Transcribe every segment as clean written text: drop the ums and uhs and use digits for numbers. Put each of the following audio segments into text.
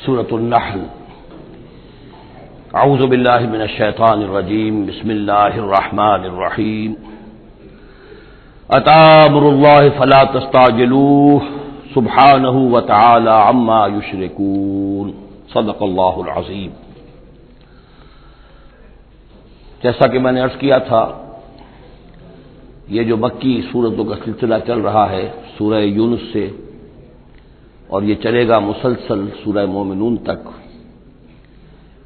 سورۃ النحل۔ اعوذ باللہ من الشیطان الرجیم، بسم اللہ الرحمن الرحیم۔ اتی امر اللہ فلا تستعجلوہ سبحانہ وتعالی عما یشرکون، صدق اللہ العظیم۔ جیسا کہ میں نے عرض کیا تھا، یہ جو مکی سورتوں کا سلسلہ چل رہا ہے سورہ یونس سے، اور یہ چلے گا مسلسل سورہ مومنون تک،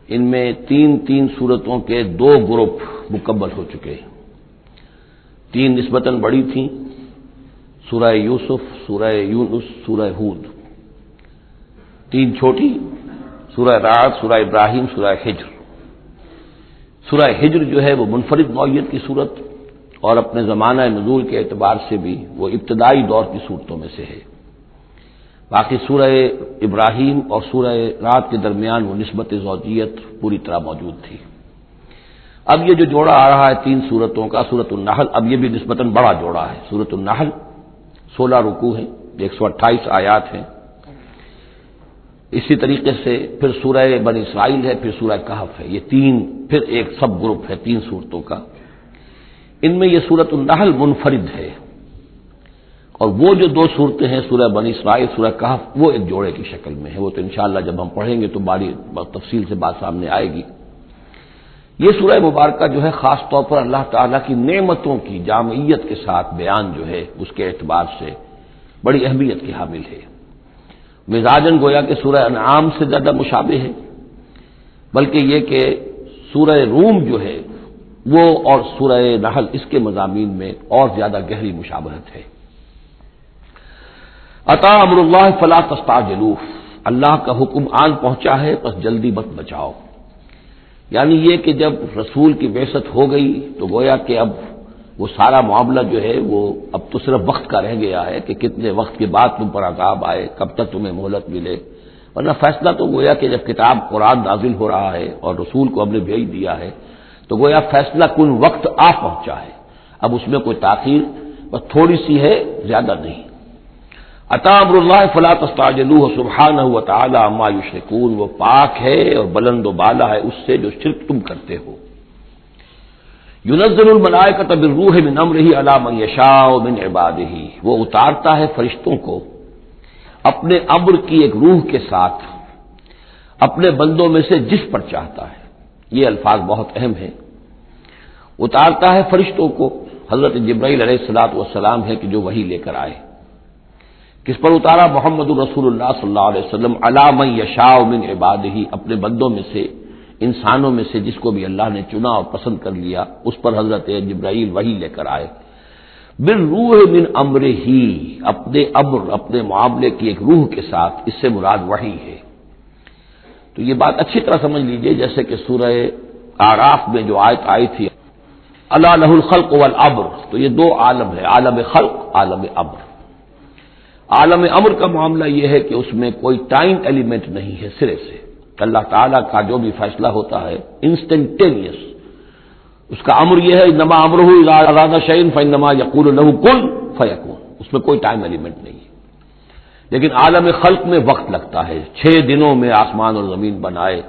ان میں تین سورتوں کے دو گروپ مکمل ہو چکے ہیں۔ تین نسبتاً بڑی تھیں، سورہ یوسف، سورہ یونس، سورہ ہود۔ تین چھوٹی، سورہ رعد، سورہ ابراہیم، سورہ ہجر۔ سورہ ہجر جو ہے وہ منفرد نوعیت کی صورت، اور اپنے زمانہ نزول کے اعتبار سے بھی وہ ابتدائی دور کی صورتوں میں سے ہے۔ باقی سورہ ابراہیم اور سورہ رعد کے درمیان وہ نسبت زوجیت پوری طرح موجود تھی۔ اب یہ جو جوڑا آ رہا ہے تین سورتوں کا، سورۃ النحل، اب یہ بھی نسبتاً بڑا جوڑا ہے۔ سورۃ النحل 16 رکوع ہیں، 128 آیات ہیں۔ اسی طریقے سے پھر سورہ بنی اسرائیل ہے، پھر سورہ کہف ہے۔ یہ تین پھر ایک سب گروپ ہے تین سورتوں کا۔ ان میں یہ سورۃ النحل منفرد ہے، اور وہ جو دو صورتیں ہیں سورہ بنی اسرائیل، سورہ کہف، وہ ایک جوڑے کی شکل میں ہے۔ وہ تو انشاءاللہ جب ہم پڑھیں گے تو بڑی تفصیل سے بات سامنے آئے گی۔ یہ سورہ مبارکہ جو ہے خاص طور پر اللہ تعالیٰ کی نعمتوں کی جامعیت کے ساتھ بیان جو ہے اس کے اعتبار سے بڑی اہمیت کی حامل ہے۔ مزاجاً گویا کہ سورہ انعام سے زیادہ مشابہ ہے، بلکہ یہ کہ سورہ روم جو ہے وہ اور سورہ نحل اس کے مضامین میں اور زیادہ گہری مشابہت ہے۔ اتی امر اللہ فلا تستعجلوہ، اللہ کا حکم آن پہنچا ہے پس جلدی مت بچاؤ۔ یعنی یہ کہ جب رسول کی بعثت ہو گئی تو گویا کہ اب وہ سارا معاملہ جو ہے وہ اب تو صرف وقت کا رہ گیا ہے کہ کتنے وقت کے بعد تم پر عذاب آئے، کب تک تمہیں مہلت ملے، ورنہ فیصلہ تو گویا کہ جب کتاب قرآن نازل ہو رہا ہے اور رسول کو ہم نے بھیج دیا ہے تو گویا فیصلہ کن وقت آ پہنچا ہے۔ اب اس میں کوئی تاخیر بس تھوڑی سی ہے، زیادہ نہیں۔ اتی امر اللہ فلا تستعجلوہ سبحانہ وتعالی عما یشرکون، وہ پاک ہے اور بلند و بالا ہے اس سے جو شرک تم کرتے ہو۔ ينزل الملائکۃ بالروح من امرہ علی من یشاء من عبادہ، وہ اتارتا ہے فرشتوں کو اپنے امر کی ایک روح کے ساتھ اپنے بندوں میں سے جس پر چاہتا ہے۔ یہ الفاظ بہت اہم ہیں۔ اتارتا ہے فرشتوں کو، حضرت جبرائیل علیہ الصلوۃ والسلام ہے کہ جو وحی لے کر آئے۔ کس پر اتارا؟ محمد الرسول اللہ صلی اللہ علیہ وسلم، علی من یشاء من عبادہ، اپنے بندوں میں سے، انسانوں میں سے جس کو بھی اللہ نے چنا اور پسند کر لیا اس پر حضرت جبرائیل وحی لے کر آئے۔ بالروح من امرہ، اپنے امر، اپنے معاملے کی ایک روح کے ساتھ، اس سے مراد وحی ہے۔ تو یہ بات اچھی طرح سمجھ لیجئے، جیسے کہ سورہ اعراف میں جو آیت آئی تھی، الا لہ الخلق والامر، تو یہ دو عالم ہے، عالم خلق، عالم امر۔ عالم امر کا معاملہ یہ ہے کہ اس میں کوئی ٹائم ایلیمنٹ نہیں ہے سرے سے۔ اللہ تعالیٰ کا جو بھی فیصلہ ہوتا ہے انسٹنٹینیس، اس کا امر یہ ہے، انما امرہ اذا اراد شیئا فانما یقول له کن فیکون، اس میں کوئی ٹائم ایلیمنٹ نہیں ہے۔ لیکن عالم خلق میں وقت لگتا ہے، 6 دنوں میں آسمان اور زمین بنائے،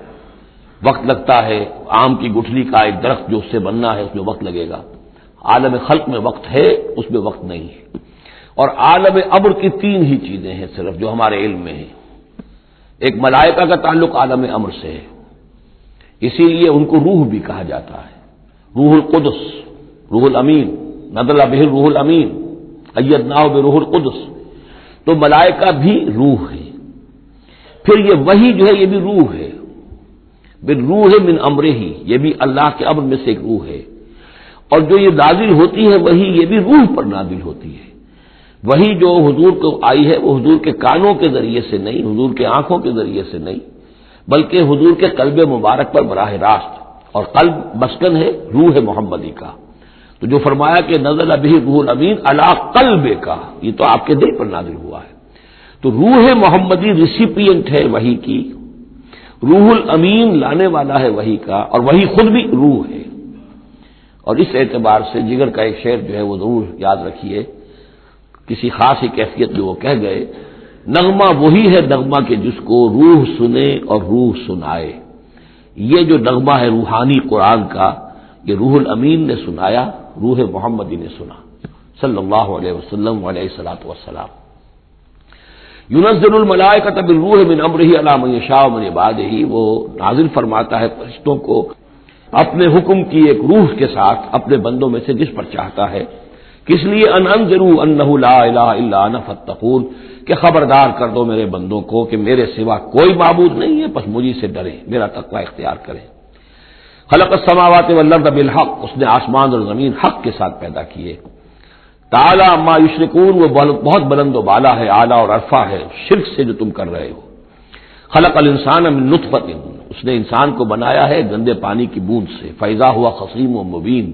وقت لگتا ہے۔ آم کی گٹھلی کا ایک درخت جو اس سے بننا ہے اس میں وقت لگے گا۔ عالم خلق میں وقت ہے، اس میں وقت نہیں ہے۔ اور عالم امر کی 3 ہی چیزیں ہیں صرف جو ہمارے علم میں ہیں۔ ایک ملائکہ کا تعلق عالم امر سے ہے، اسی لیے ان کو روح بھی کہا جاتا ہے، روح القدس، روح الامین، نزل بہ الروح الامین، ایدناہ بروح القدس۔ تو ملائکہ بھی روح ہے۔ پھر یہ وحی جو ہے یہ بھی روح ہے، بالروح من امرہ، یہ بھی اللہ کے امر میں سے ایک روح ہے۔ اور جو یہ نازل ہوتی ہے وحی، یہ بھی روح پر نازل ہوتی ہے۔ وہی جو حضور کو آئی ہے وہ حضور کے کانوں کے ذریعے سے نہیں، حضور کے آنکھوں کے ذریعے سے نہیں، بلکہ حضور کے قلب مبارک پر براہ راست، اور قلب مسکن ہے روح محمدی کا۔ تو جو فرمایا کہ نزل بہ روح الامین علی قلبک، یہ تو آپ کے دل پر نازل ہوا ہے۔ تو روح محمدی ریسیپینٹ ہے وحی کی، روح الامین لانے والا ہے وحی کا، اور وہی خود بھی روح ہے۔ اور اس اعتبار سے جگر کا ایک شعر جو ہے وہ ضرور یاد رکھیے، کسی خاص ہی کیفیت میں وہ کہہ گئے نغمہ وہی ہے نغمہ کہ جس کو روح سنے اور روح سنائے. یہ جو نغمہ ہے روحانی قرآن کا، یہ روح الامین نے سنایا، روح محمدی نے سنا صلی اللہ علیہ وسلم علیہ الصلوۃ والسلام. ينزل الملائکۃ بالروح من امرہ علی من یشاء من عبادہ، وہ نازل فرماتا ہے فرشتوں کو اپنے حکم کی ایک روح کے ساتھ اپنے بندوں میں سے جس پر چاہتا ہے. کس لیے؟ ان انذروا انہ لا الہ الا انا فاتقون، کہ خبردار کر دو میرے بندوں کو کہ میرے سوا کوئی معبود نہیں ہے، بس مجھے سے ڈریں، میرا تقوی اختیار کریں. خلق السماوات والارض بالحق، اس نے آسمان اور زمین حق کے ساتھ پیدا کیے. تعالی عما یشرکون، وہ بہت بلند و بالا ہے، اعلیٰ اور عرفہ ہے شرک سے جو تم کر رہے ہو. خلق الانسان من نطفۃ، اس نے انسان کو بنایا ہے گندے پانی کی بوند سے. فاذا ہوا خصیم و مبین،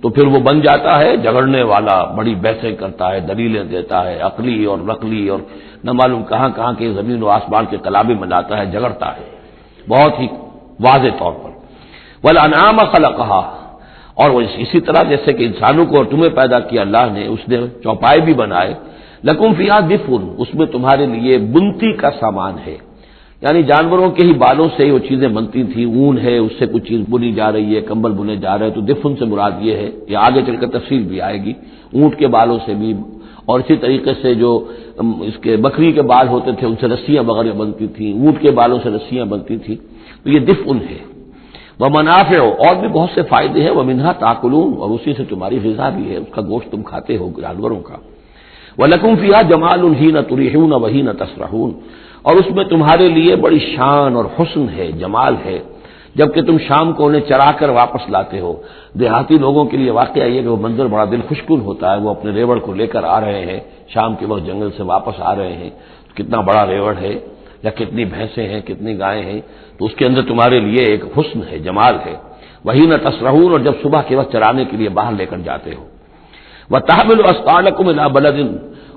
تو پھر وہ بن جاتا ہے جھگڑنے والا، بڑی بحثیں کرتا ہے، دلیلیں دیتا ہے، عقلی اور نقلی اور نہ معلوم کہاں کہاں کے زمین و آسمان کے کلابے بناتا ہے، جھگڑتا ہے بہت ہی واضح طور پر. والانعام خلقہا، اور وہ اسی طرح جیسے کہ انسانوں کو اور تمہیں پیدا کیا اللہ نے، اس نے چوپائے بھی بنائے. لکم فیہا دفء، اس میں تمہارے لیے بنتی کا سامان ہے، یعنی جانوروں کے ہی بالوں سے وہ چیزیں بنتی تھیں. اون ہے، اس سے کچھ چیز بنی جا رہی ہے، کمبل بنے جا رہے ہیں، تو دفن سے مراد یہ ہے. یہ آگے چل کر تفصیل بھی آئے گی. اونٹ کے بالوں سے بھی، اور اسی طریقے سے جو اس کے بکری کے بال ہوتے تھے ان سے رسیاں وغیرہ بنتی تھیں، اونٹ کے بالوں سے رسیاں بنتی تھیں. تو یہ دفن ہے. ومنافع، اور بھی بہت سے فائدے ہیں. ومنھا تاکلون، اور اسی سے تمہاری غذا بھی ہے، اس کا گوشت تم کھاتے ہو جانوروں کا. وَلَكُمْ فِيهَا جَمَالٌ حِينَ تُرِيحُونَ وَحِينَ تَسْرَحُونَ، اور اس میں تمہارے لیے بڑی شان اور حسن ہے، جمال ہے، جبکہ تم شام کو انہیں چرا کر واپس لاتے ہو. دیہاتی لوگوں کے لیے واقعہ یہ کہ وہ منظر بڑا دل خوشکن ہوتا ہے. وہ اپنے ریوڑ کو لے کر آ رہے ہیں، شام کے وقت جنگل سے واپس آ رہے ہیں، کتنا بڑا ریوڑ ہے یا کتنی بھینسیں ہیں، کتنی گائیں ہیں، تو اس کے اندر تمہارے لیے ایک حسن ہے، جمال ہے. وحین تسرحون، اور جب صبح کے وقت چرانے کے لیے باہر لے کر جاتے ہو. وتحمل اثقالکم الی بلد،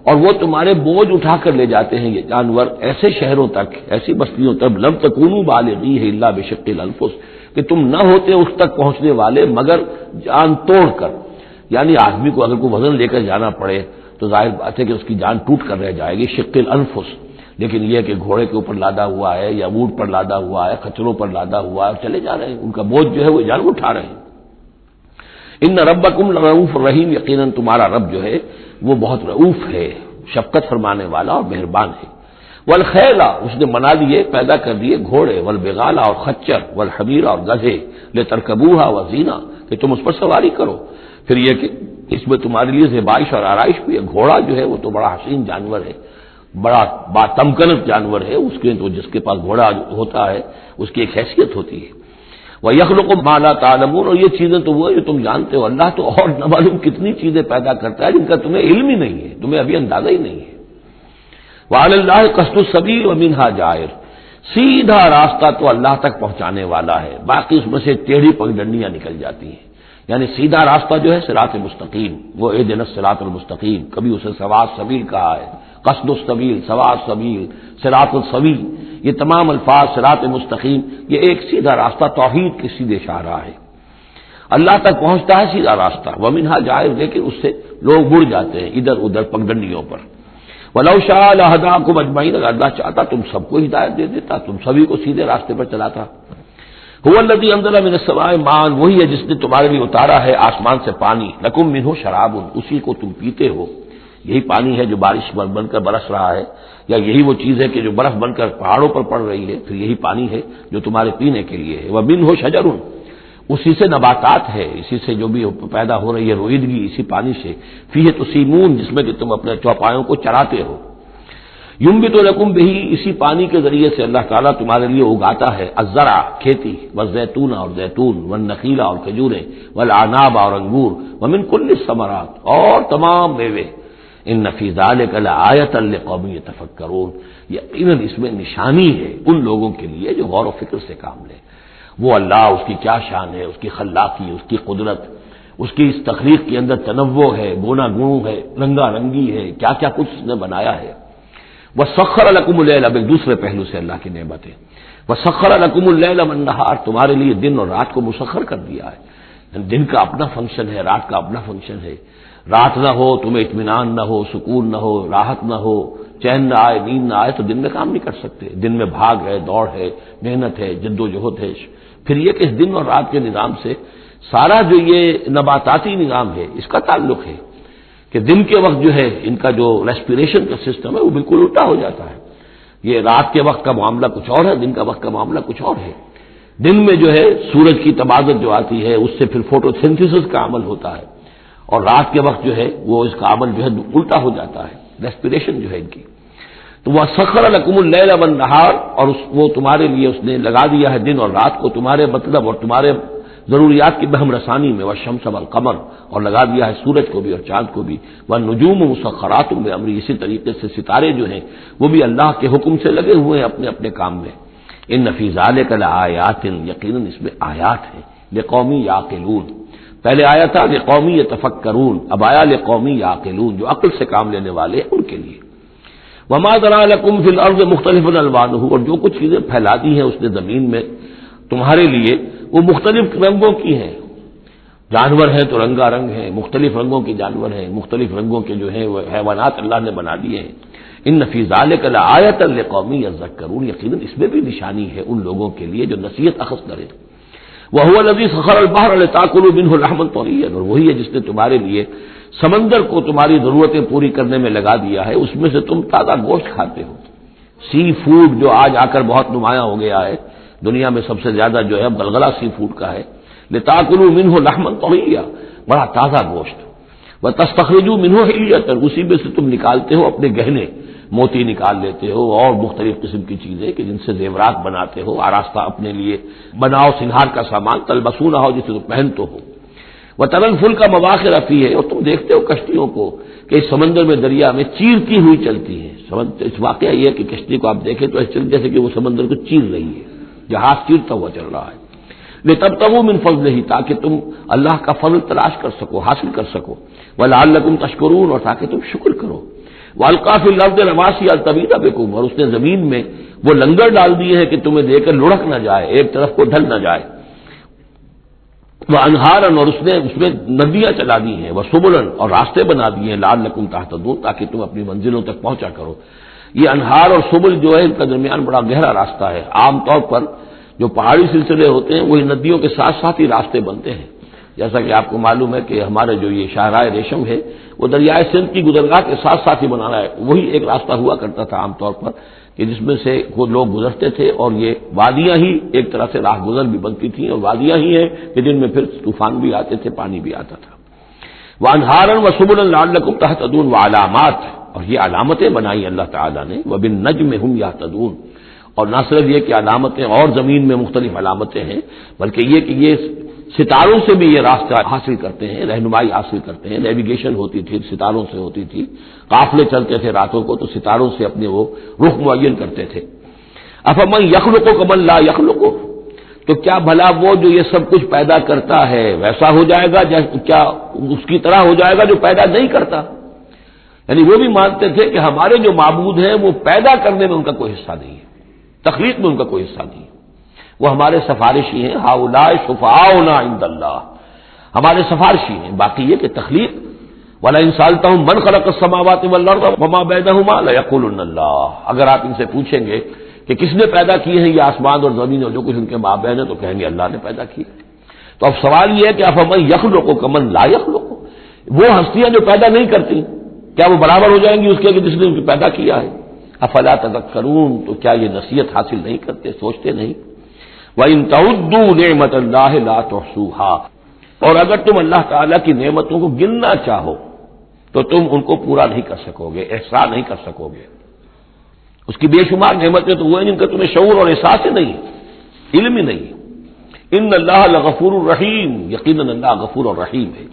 اور وہ تمہارے بوجھ اٹھا کر لے جاتے ہیں یہ جانور ایسے شہروں تک، ایسی بستیوں تک. لم تکونوا بالغیہ الا بشق الانفس، کہ تم نہ ہوتے اس تک پہنچنے والے مگر جان توڑ کر. یعنی آدمی کو اگر کوئی وزن لے کر جانا پڑے تو ظاہر بات ہے کہ اس کی جان ٹوٹ کر رہ جائے گی، شق الانفس. لیکن یہ کہ گھوڑے کے اوپر لادا ہوا ہے یا اونٹ پر لادا ہوا ہے، کچروں پر لادا ہوا ہے، اور چلے جا رہے ہیں، ان کا بوجھ جو ہے وہ جانور اٹھا رہے ہیں. ان ربکم لرؤوف الرحیم، یقیناً تمہارا رب جو ہے وہ بہت رؤوف ہے، شفقت فرمانے والا اور مہربان ہے. والخیل، اس نے بنا لیے، پیدا کر دیے گھوڑے. والبغال، اور خچر. والحمیر، اور گدھے. لترکبوها وزینہ، کہ تم اس پر سواری کرو. پھر یہ کہ اس میں تمہارے لیے زیبائش اور آرائش بھی ہے. گھوڑا جو ہے وہ تو بڑا حسین جانور ہے، بڑا تمکنت جانور ہے. اس کے تو جس کے پاس گھوڑا ہوتا ہے اس کی ایک حیثیت ہوتی ہے. وَيَخْلُقُ مَا لَا تَعْلَمُونَ، اور یہ چیزیں تو وہ ہے جو تم جانتے ہو. اللہ تو اور نہ معلوم کتنی چیزیں پیدا کرتا ہے جن کا تمہیں علم ہی نہیں ہے، تمہیں ابھی اندازہ ہی نہیں ہے. وَعَلَى اللَّهِ قَصْدُ السَّبِيلِ وَمِنْهَا جَائِرٌ، سیدھا راستہ تو اللہ تک پہنچانے والا ہے، باقی اس میں سے ٹیڑھی پگڈنڈیاں نکل جاتی ہیں. یعنی سیدھا راستہ جو ہے صراط مستقیم، وہ اہدنا الصراط المستقیم. کبھی اسے سواء السبیل کہا ہے، قصد السبیل، سواء السبیل، صراط السوی. یہ تمام الفاظ صراط مستقیم، یہ ایک سیدھا راستہ توحید کی سیدھے شاہراہ ہے. اللہ تک پہنچتا ہے سیدھا راستہ. ومنھا جائر، لیکن اس سے لوگ مڑ جاتے ہیں ادھر ادھر پگڈنڈیوں پر. ولو شاء لہداکم اجمعین، اگر اللہ چاہتا تم سب کو ہدایت دے دیتا، تم سبھی کو سیدھے راستے پر چلاتا. هو الذی انزل من السماء ماء، وہی ہے جس نے تمہارے لیے اتارا ہے آسمان سے پانی. لکم منہ شراب، اسی کو تم پیتے ہو. یہی پانی ہے جو بارش بن کر برس رہا ہے، یا یہی وہ چیز ہے کہ جو برف بن کر پہاڑوں پر پڑ رہی ہے، پھر یہی پانی ہے جو تمہارے پینے کے لیے ہے. ومنہ شجر، اسی سے نباتات ہے، اسی سے جو بھی پیدا ہو رہی ہے روئیدگی اسی پانی سے. فیہ تسیمون، جس میں کہ تم اپنے چوپایوں کو چراتے ہو. ینبت لکم بہ، اسی پانی کے ذریعے سے اللہ تعالیٰ تمہارے لیے اگاتا ہے الزرع، کھیتی. والزیتون، اور زیتون. والنخیل، اور کھجوریں. والعناب، اور انگور. ومن کل الثمرات، اور تمام میوے. ان فی ذلک لآیۃ لقوم یتفکرون، یقیناً اس میں نشانی ہے ان لوگوں کے لیے جو غور و فکر سے کام لیں. وہ اللہ، اس کی کیا شان ہے، اس کی خلاقی، اس کی قدرت، اس کی اس تخلیق کے اندر تنوع ہے، گونا گون ہے، رنگا رنگی ہے، کیا کیا کچھ اس نے بنایا ہے. وَسَخَّرَ لَكُمُ اللَّيْلَ، اب ایک دوسرے پہلو سے اللہ کی نعمتیں. وَسَخَّرَ لَكُمُ اللَّيْلَ وَالنَّهَارَ، تمہارے لیے دن اور رات کو مسخر کر دیا ہے. دن کا اپنا فنکشن ہے، رات کا اپنا فنکشن ہے. رات نہ ہو تمہیں اطمینان نہ ہو، سکون نہ ہو، راحت نہ ہو، چین نہ آئے نیند نہ آئے تو دن میں کام نہیں کر سکتے. دن میں بھاگ ہے، دوڑ ہے، محنت ہے، جد و جہد ہے. پھر یہ کہ اس دن اور رات کے نظام سے سارا جو یہ نباتاتی نظام ہے اس کا تعلق ہے کہ دن کے وقت جو ہے ان کا جو ریسپیریشن کا سسٹم ہے وہ بالکل الٹا ہو جاتا ہے. یہ رات کے وقت کا معاملہ کچھ اور ہے، دن کا وقت کا معاملہ کچھ اور ہے. دن میں جو ہے سورج کی تبادل جو آتی ہے اس سے پھر فوٹو سنتھسس کا عمل ہوتا ہے، اور رات کے وقت جو ہے وہ اس کا عمل جو ہے الٹا ہو جاتا ہے، ریسپیریشن جو ہے ان کی. تو وہ سخر لکم اللیل والنہار، اور وہ تمہارے لیے اس نے لگا دیا ہے دن اور رات کو تمہارے مطلب اور تمہارے ضروریات کی بہم رسانی میں. والشمس والقمر، اور لگا دیا ہے سورج کو بھی اور چاند کو بھی. والنجوم مسخرات بامرہ، اسی طریقے سے ستارے جو ہیں وہ بھی اللہ کے حکم سے لگے ہوئے ہیں اپنے اپنے کام میں. ان فی ذلک لآیات، یقیناً اس میں آیات ہیں لقوم یعقلون. پہلے آیا تھا لقوم یتفکرون، اب آیا لقوم یعقلون، جو عقل سے کام لینے والے ہیں ان کے لیے. وما ذرا لکم فی الارض مختلف الوانہ، اور جو کچھ چیزیں پھیلا دی ہیں اس نے زمین میں تمہارے لیے وہ مختلف رنگوں کی ہیں. جانور ہیں تو رنگا رنگ ہیں، مختلف رنگوں کے جانور ہیں، مختلف رنگوں کے جو ہیں وہ حیوانات اللہ نے بنا دیے ہیں. ان فی ذلک لآیۃ لقوم یذکرون، یقیناً اس میں بھی نشانی ہے ان لوگوں کے لیے جو نصیحت اخذ کرے. وهو الذی سخر البحر لتاکلوا منه لحما طریا، اور وہی ہے جس نے تمہارے لیے سمندر کو تمہاری ضرورتیں پوری کرنے میں لگا دیا ہے، اس میں سے تم تازہ گوشت کھاتے ہو. سی فوڈ جو آج آ کر بہت نمایاں ہو گیا ہے دنیا میں، سب سے زیادہ جو ہے غلغلہ سی فوڈ کا ہے. لتاکلوا منه لحما طریا، بڑا تازہ گوشت. وتستخرجوا منه حلیۃ، اسی میں سے تم نکالتے ہو اپنے گہنے، موتی نکال لیتے ہو اور مختلف قسم کی چیزیں کہ جن سے زیورات بناتے ہو، آراستہ اپنے لیے بناؤ سنہار کا سامان. تلبسونہ ہو، جسے تم پہن تو ہو. وترى الفلک مواخر فیہ، اور تم دیکھتے ہو کشتیوں کو کہ اس سمندر میں دریا میں چیرتی ہوئی چلتی ہیں. اس واقعہ یہ ہے کہ کشتی کو آپ دیکھیں تو جیسے کہ وہ سمندر کو چیر رہی ہے، جہاز چیرتا ہوا چل رہا ہے. لتبتغوا من فضلہ، تاکہ تم اللہ کا فضل تلاش کر سکو، حاصل کر سکو. ولعلکم تشکرون، اور تاکہ تم شکر کرو. وَأَلْقَىٰ فِي الْأَرْضِ رَوَاسِيَ أَن تَمِيدَ بِكُمْ، اور اس نے زمین میں وہ لنگر ڈال دیے ہیں کہ تمہیں دے کر لڑک نہ جائے، ایک طرف کو ڈھل نہ جائے. وَأَنْهَارًا، اور اس نے اس میں ندیاں چلا دی ہیں. وَسُبُلًا، اور راستے بنا دیے ہیں. لَعَلَّكُمْ تَهْتَدُونَ، تاکہ تم اپنی منزلوں تک پہنچا کرو. یہ انہار اور سبل جو ہے ان کا درمیان بڑا گہرا راستہ ہے. عام طور پر جو پہاڑی سلسلے ہوتے ہیں وہی ندیوں کے ساتھ ساتھ ہی راستے بنتے ہیں. جیسا کہ آپ کو معلوم ہے کہ ہمارے جو یہ شاہراہ ریشم ہے وہ دریائے سندھ کی گزرگاہ کے ساتھ ساتھ ہی بنا رہا ہے. وہی ایک راستہ ہوا کرتا تھا عام طور پر کہ جس میں سے وہ لوگ گزرتے تھے، اور یہ وادیاں ہی ایک طرح سے راہ گزر بھی بنتی تھیں، اور وادیاں ہی ہیں کہ جن میں پھر طوفان بھی آتے تھے، پانی بھی آتا تھا. وَأَنْهَارًا وَسُبُلًا لَعَلَّكُمْ تَهْتَدُونَ، وَعَلَامَاتٍ، اور یہ علامتیں بنائی اللہ تعالیٰ نے. وَبِالنَّجْمِ هُمْ يَهْتَدُونَ، اور نہ صرف یہ کہ علامتیں اور زمین میں مختلف علامتیں ہیں، بلکہ یہ کہ یہ ستاروں سے بھی یہ راستہ حاصل کرتے ہیں، رہنمائی حاصل کرتے ہیں. نیویگیشن ہوتی تھی ستاروں سے ہوتی تھی، قافلے چلتے تھے راتوں کو تو ستاروں سے اپنے وہ رخ معین کرتے تھے. افمن یخلق کمن لا یخلق، تو کیا بھلا وہ جو یہ سب کچھ پیدا کرتا ہے ویسا ہو جائے گا، کیا اس کی طرح ہو جائے گا جو پیدا نہیں کرتا؟ یعنی وہ بھی مانتے تھے کہ ہمارے جو معبود ہیں وہ پیدا کرنے میں ان کا کوئی حصہ نہیں ہے، تخلیق میں ان کا کوئی حصہ نہیں ہے، وہ ہمارے سفارشی ہیں. ہؤلاء شفعاؤنا عند اللہ، ہمارے سفارشی ہیں. باقی یہ کہ تخلیق، وَلَئِن سَأَلْتَهُم مَّنْ خَلَقَ السَّمَاوَاتِ وَالْأَرْضَ وَمَا بَيْنَهُمَا لَيَقُولُنَّ اللَّهُ، اگر آپ ان سے پوچھیں گے کہ کس نے پیدا کیے ہیں یہ آسمان اور زمین اور جو کچھ ان کے مابین ہے، تو کہیں گے اللہ نے پیدا کیے. تو اب سوال یہ ہے کہ افمن یخلق کمن لا یخلق، وہ ہستیاں جو پیدا نہیں کرتی کیا وہ برابر ہو جائیں گی اس کے کہ جس نے ان کو پیدا کیا ہے؟ افلا تذکرون، تو کیا یہ نصیحت حاصل نہیں کرتے، سوچتے نہیں؟ وَإِن تَعُدُّوا نِعْمَةَ اللَّهِ لَا تُحْصُوهَا، اور اگر تم اللہ تعالیٰ کی نعمتوں کو گننا چاہو تو تم ان کو پورا نہیں کر سکو گے، احصاء نہیں کر سکو گے. اس کی بے شمار نعمتیں تو وہ ہیں جن کا تمہیں شعور اور احساس ہی نہیں، علم ہی نہیں. ان اللہ لغفور الرحیم، یقیناً اللہ غفور اور رحیم ہے.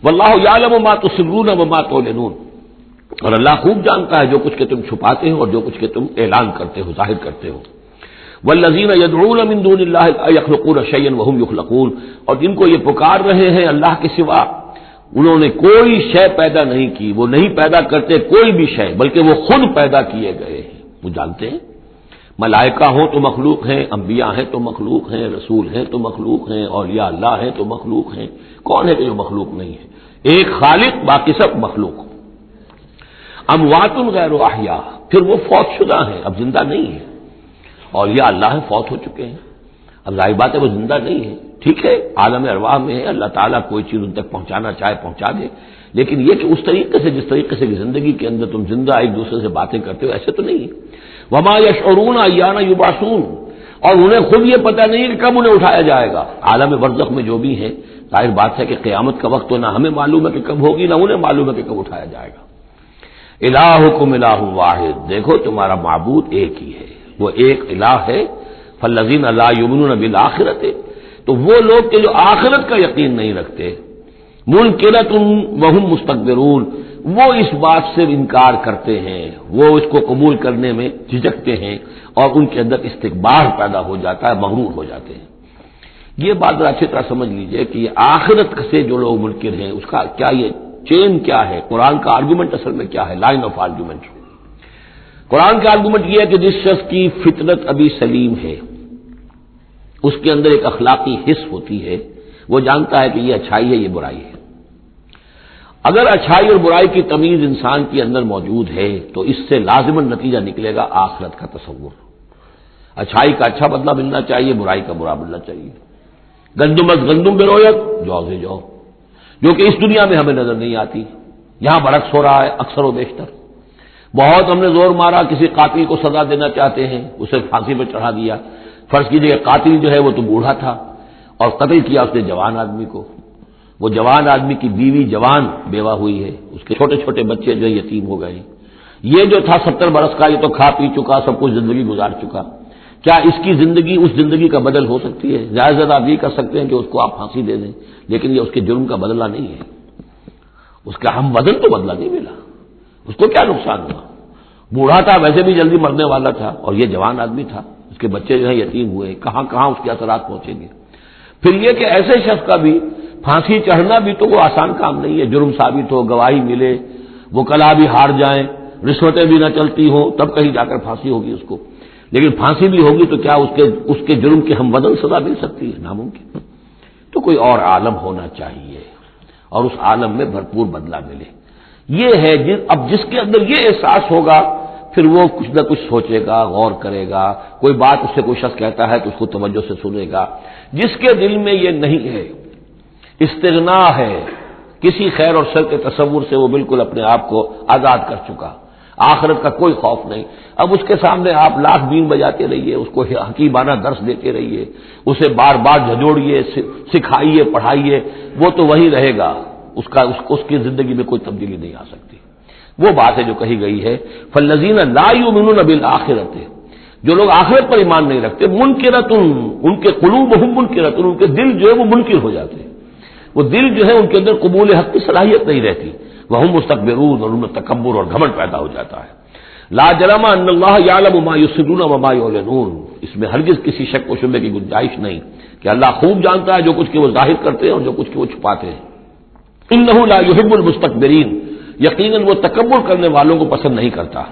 واللہ یعلم ما تسرون وما تعلنون، اور اللہ خوب جانتا ہے جو کچھ کہ تم چھپاتے ہو اور جو کچھ کہ تم اعلان کرتے ہو، ظاہر کرتے ہو. والذین یدعون من دون اللہ لا یخلقون شیئا وهم یخلقون، اور جن کو یہ پکار رہے ہیں اللہ کے سوا، انہوں نے کوئی شے پیدا نہیں کی، وہ نہیں پیدا کرتے کوئی بھی شے، بلکہ وہ خود پیدا کیے گئے ہیں. وہ جانتے ہیں ملائکہ ہوں تو مخلوق ہیں، انبیاء ہیں تو مخلوق ہیں، رسول ہیں تو مخلوق ہیں، اولیاء اللہ ہیں تو مخلوق ہیں. کون ہے کہ جو مخلوق نہیں ہے؟ ایک خالق، باقی سب مخلوق. اموات غیر احیاء، پھر وہ فوت شدہ ہیں، اب زندہ نہیں ہیں، اور یہ اللہ فوت ہو چکے ہیں، اب ظاہر بات ہے وہ زندہ نہیں ہے، ٹھیک ہے عالم ارواح میں ہے، اللہ تعالیٰ کوئی چیز ان تک پہنچانا چاہے پہنچا دے، لیکن یہ کہ اس طریقے سے جس طریقے سے زندگی کے اندر تم زندہ ایک دوسرے سے باتیں کرتے ہو ایسے تو نہیں ہے۔ وما یشعرون ایان یبعثون، اور انہیں خود یہ پتہ نہیں کہ کب انہیں اٹھایا جائے گا۔ عالم برزخ میں جو بھی ہیں، ظاہر بات ہے کہ قیامت کا وقت تو نہ ہمیں معلوم ہے کہ کب ہوگی، نہ انہیں معلوم ہے کہ کب اٹھایا جائے گا۔ الہکم الہ واحد، دیکھو تمہارا معبود ایک ہی ہے، وہ ایک الہ ہے۔ فالذین لا یؤمنون بالآخرۃ، تو وہ لوگ کہ جو آخرت کا یقین نہیں رکھتے، منکرۃ وہم مستکبرون، وہ اس بات سے انکار کرتے ہیں، وہ اس کو قبول کرنے میں جھجکتے ہیں، اور ان کے اندر استکبار پیدا ہو جاتا ہے، مغرور ہو جاتے ہیں۔ یہ بات ذرا اچھی طرح سمجھ لیجئے کہ یہ آخرت سے جو لوگ منکر ہیں اس کا کیا یہ چین کیا ہے، قرآن کا آرگومنٹ اصل میں کیا ہے، لائن آف آرگومنٹ۔ قرآن کا آرگومنٹ یہ ہے کہ جس شخص کی فطرت ابھی سلیم ہے، اس کے اندر ایک اخلاقی حس ہوتی ہے، وہ جانتا ہے کہ یہ اچھائی ہے، یہ برائی ہے۔ اگر اچھائی اور برائی کی تمیز انسان کے اندر موجود ہے تو اس سے لازماً نتیجہ نکلے گا آخرت کا تصور۔ اچھائی کا اچھا بدلہ ملنا چاہیے، برائی کا برا ملنا چاہیے۔ گندم از گندم برویت جو سے جو، جو کہ اس دنیا میں ہمیں نظر نہیں آتی، یہاں برعکس ہو رہا ہے اکثر و بیشتر۔ بہت ہم نے زور مارا، کسی قاتل کو سزا دینا چاہتے ہیں، اسے پھانسی پہ چڑھا دیا۔ فرض کیجیے کہ قاتل جو ہے وہ تو بوڑھا تھا اور قتل کیا اس نے جوان آدمی کو، وہ جوان آدمی کی بیوی جوان بیوہ ہوئی ہے، اس کے چھوٹے چھوٹے بچے جو ہے یتیم ہو گئے۔ یہ جو تھا 70 برس کا، یہ تو کھا پی چکا، سب کچھ زندگی گزار چکا، کیا اس کی زندگی اس زندگی کا بدل ہو سکتی ہے؟ زیادہ زیادہ آپ یہ کر سکتے ہیں کہ اس کو آپ پھانسی دے دیں، لیکن یہ اس کے جرم کا بدلہ نہیں ہے، اس کا ہم وزن تو بدلہ نہیں ملا، اس کو کیا نقصان ہوا؟ بوڑھا تھا، ویسے بھی جلدی مرنے والا تھا، اور یہ جوان آدمی تھا، اس کے بچے جو ہیں یتیم ہوئے، کہاں کہاں اس کے اثرات پہنچیں گے۔ پھر یہ کہ ایسے شخص کا بھی پھانسی چڑھنا بھی تو وہ آسان کام نہیں ہے، جرم ثابت ہو، گواہی ملے، وکلاء بھی ہار جائیں، رشوتیں بھی نہ چلتی ہوں، تب کہیں جا کر پھانسی ہوگی اس کو، لیکن پھانسی بھی ہوگی تو کیا اس کے جرم کی ہم وزن سزا مل سکتی ہے؟ ناممکن۔ تو کوئی اور عالم ہونا چاہیے اور اس عالم میں بھرپور بدلہ ملے۔ یہ ہے اب جس کے اندر یہ احساس ہوگا پھر وہ کچھ نہ کچھ سوچے گا، غور کرے گا، کوئی بات اس سے کوئی شخص کہتا ہے تو اس کو توجہ سے سنے گا۔ جس کے دل میں یہ نہیں ہے، استغنا ہے، کسی خیر اور شر کے تصور سے وہ بالکل اپنے آپ کو آزاد کر چکا، آخرت کا کوئی خوف نہیں، اب اس کے سامنے آپ لاکھ بین بجاتے رہیے، اس کو حکیمانہ درس دیتے رہیے، اسے بار بار جھجوڑیے، سکھائیے، پڑھائیے، وہ تو وہی رہے گا، اس کی زندگی میں کوئی تبدیلی نہیں آ سکتی۔ وہ بات ہے جو کہی گئی ہے فالذین لا یؤمنون بالآخرۃ، جو لوگ آخرت پر ایمان نہیں رکھتے، منکرۃ، ان کے قلوبہم منکرۃ، ان کے دل جو ہے وہ منکر ہو جاتے ہیں، وہ دل جو ہے ان کے اندر قبول حق کی صلاحیت نہیں رہتی، وہم مستکبرون، اور ان میں تکبر اور گھمنڈ پیدا ہو جاتا ہے۔ لا جرم ان اللہ یعلم ما یسرون وما یعلنون، اس میں ہرگز کسی شک و شبہ کی گنجائش نہیں کہ اللہ خوب جانتا ہے جو کچھ کہ وہ ظاہر کرتے ہیں اور جو کچھ کہ وہ چھپاتے ہیں۔ انہ لا یحب المستکبرین، یقیناً وہ تکبر کرنے والوں کو پسند نہیں کرتا۔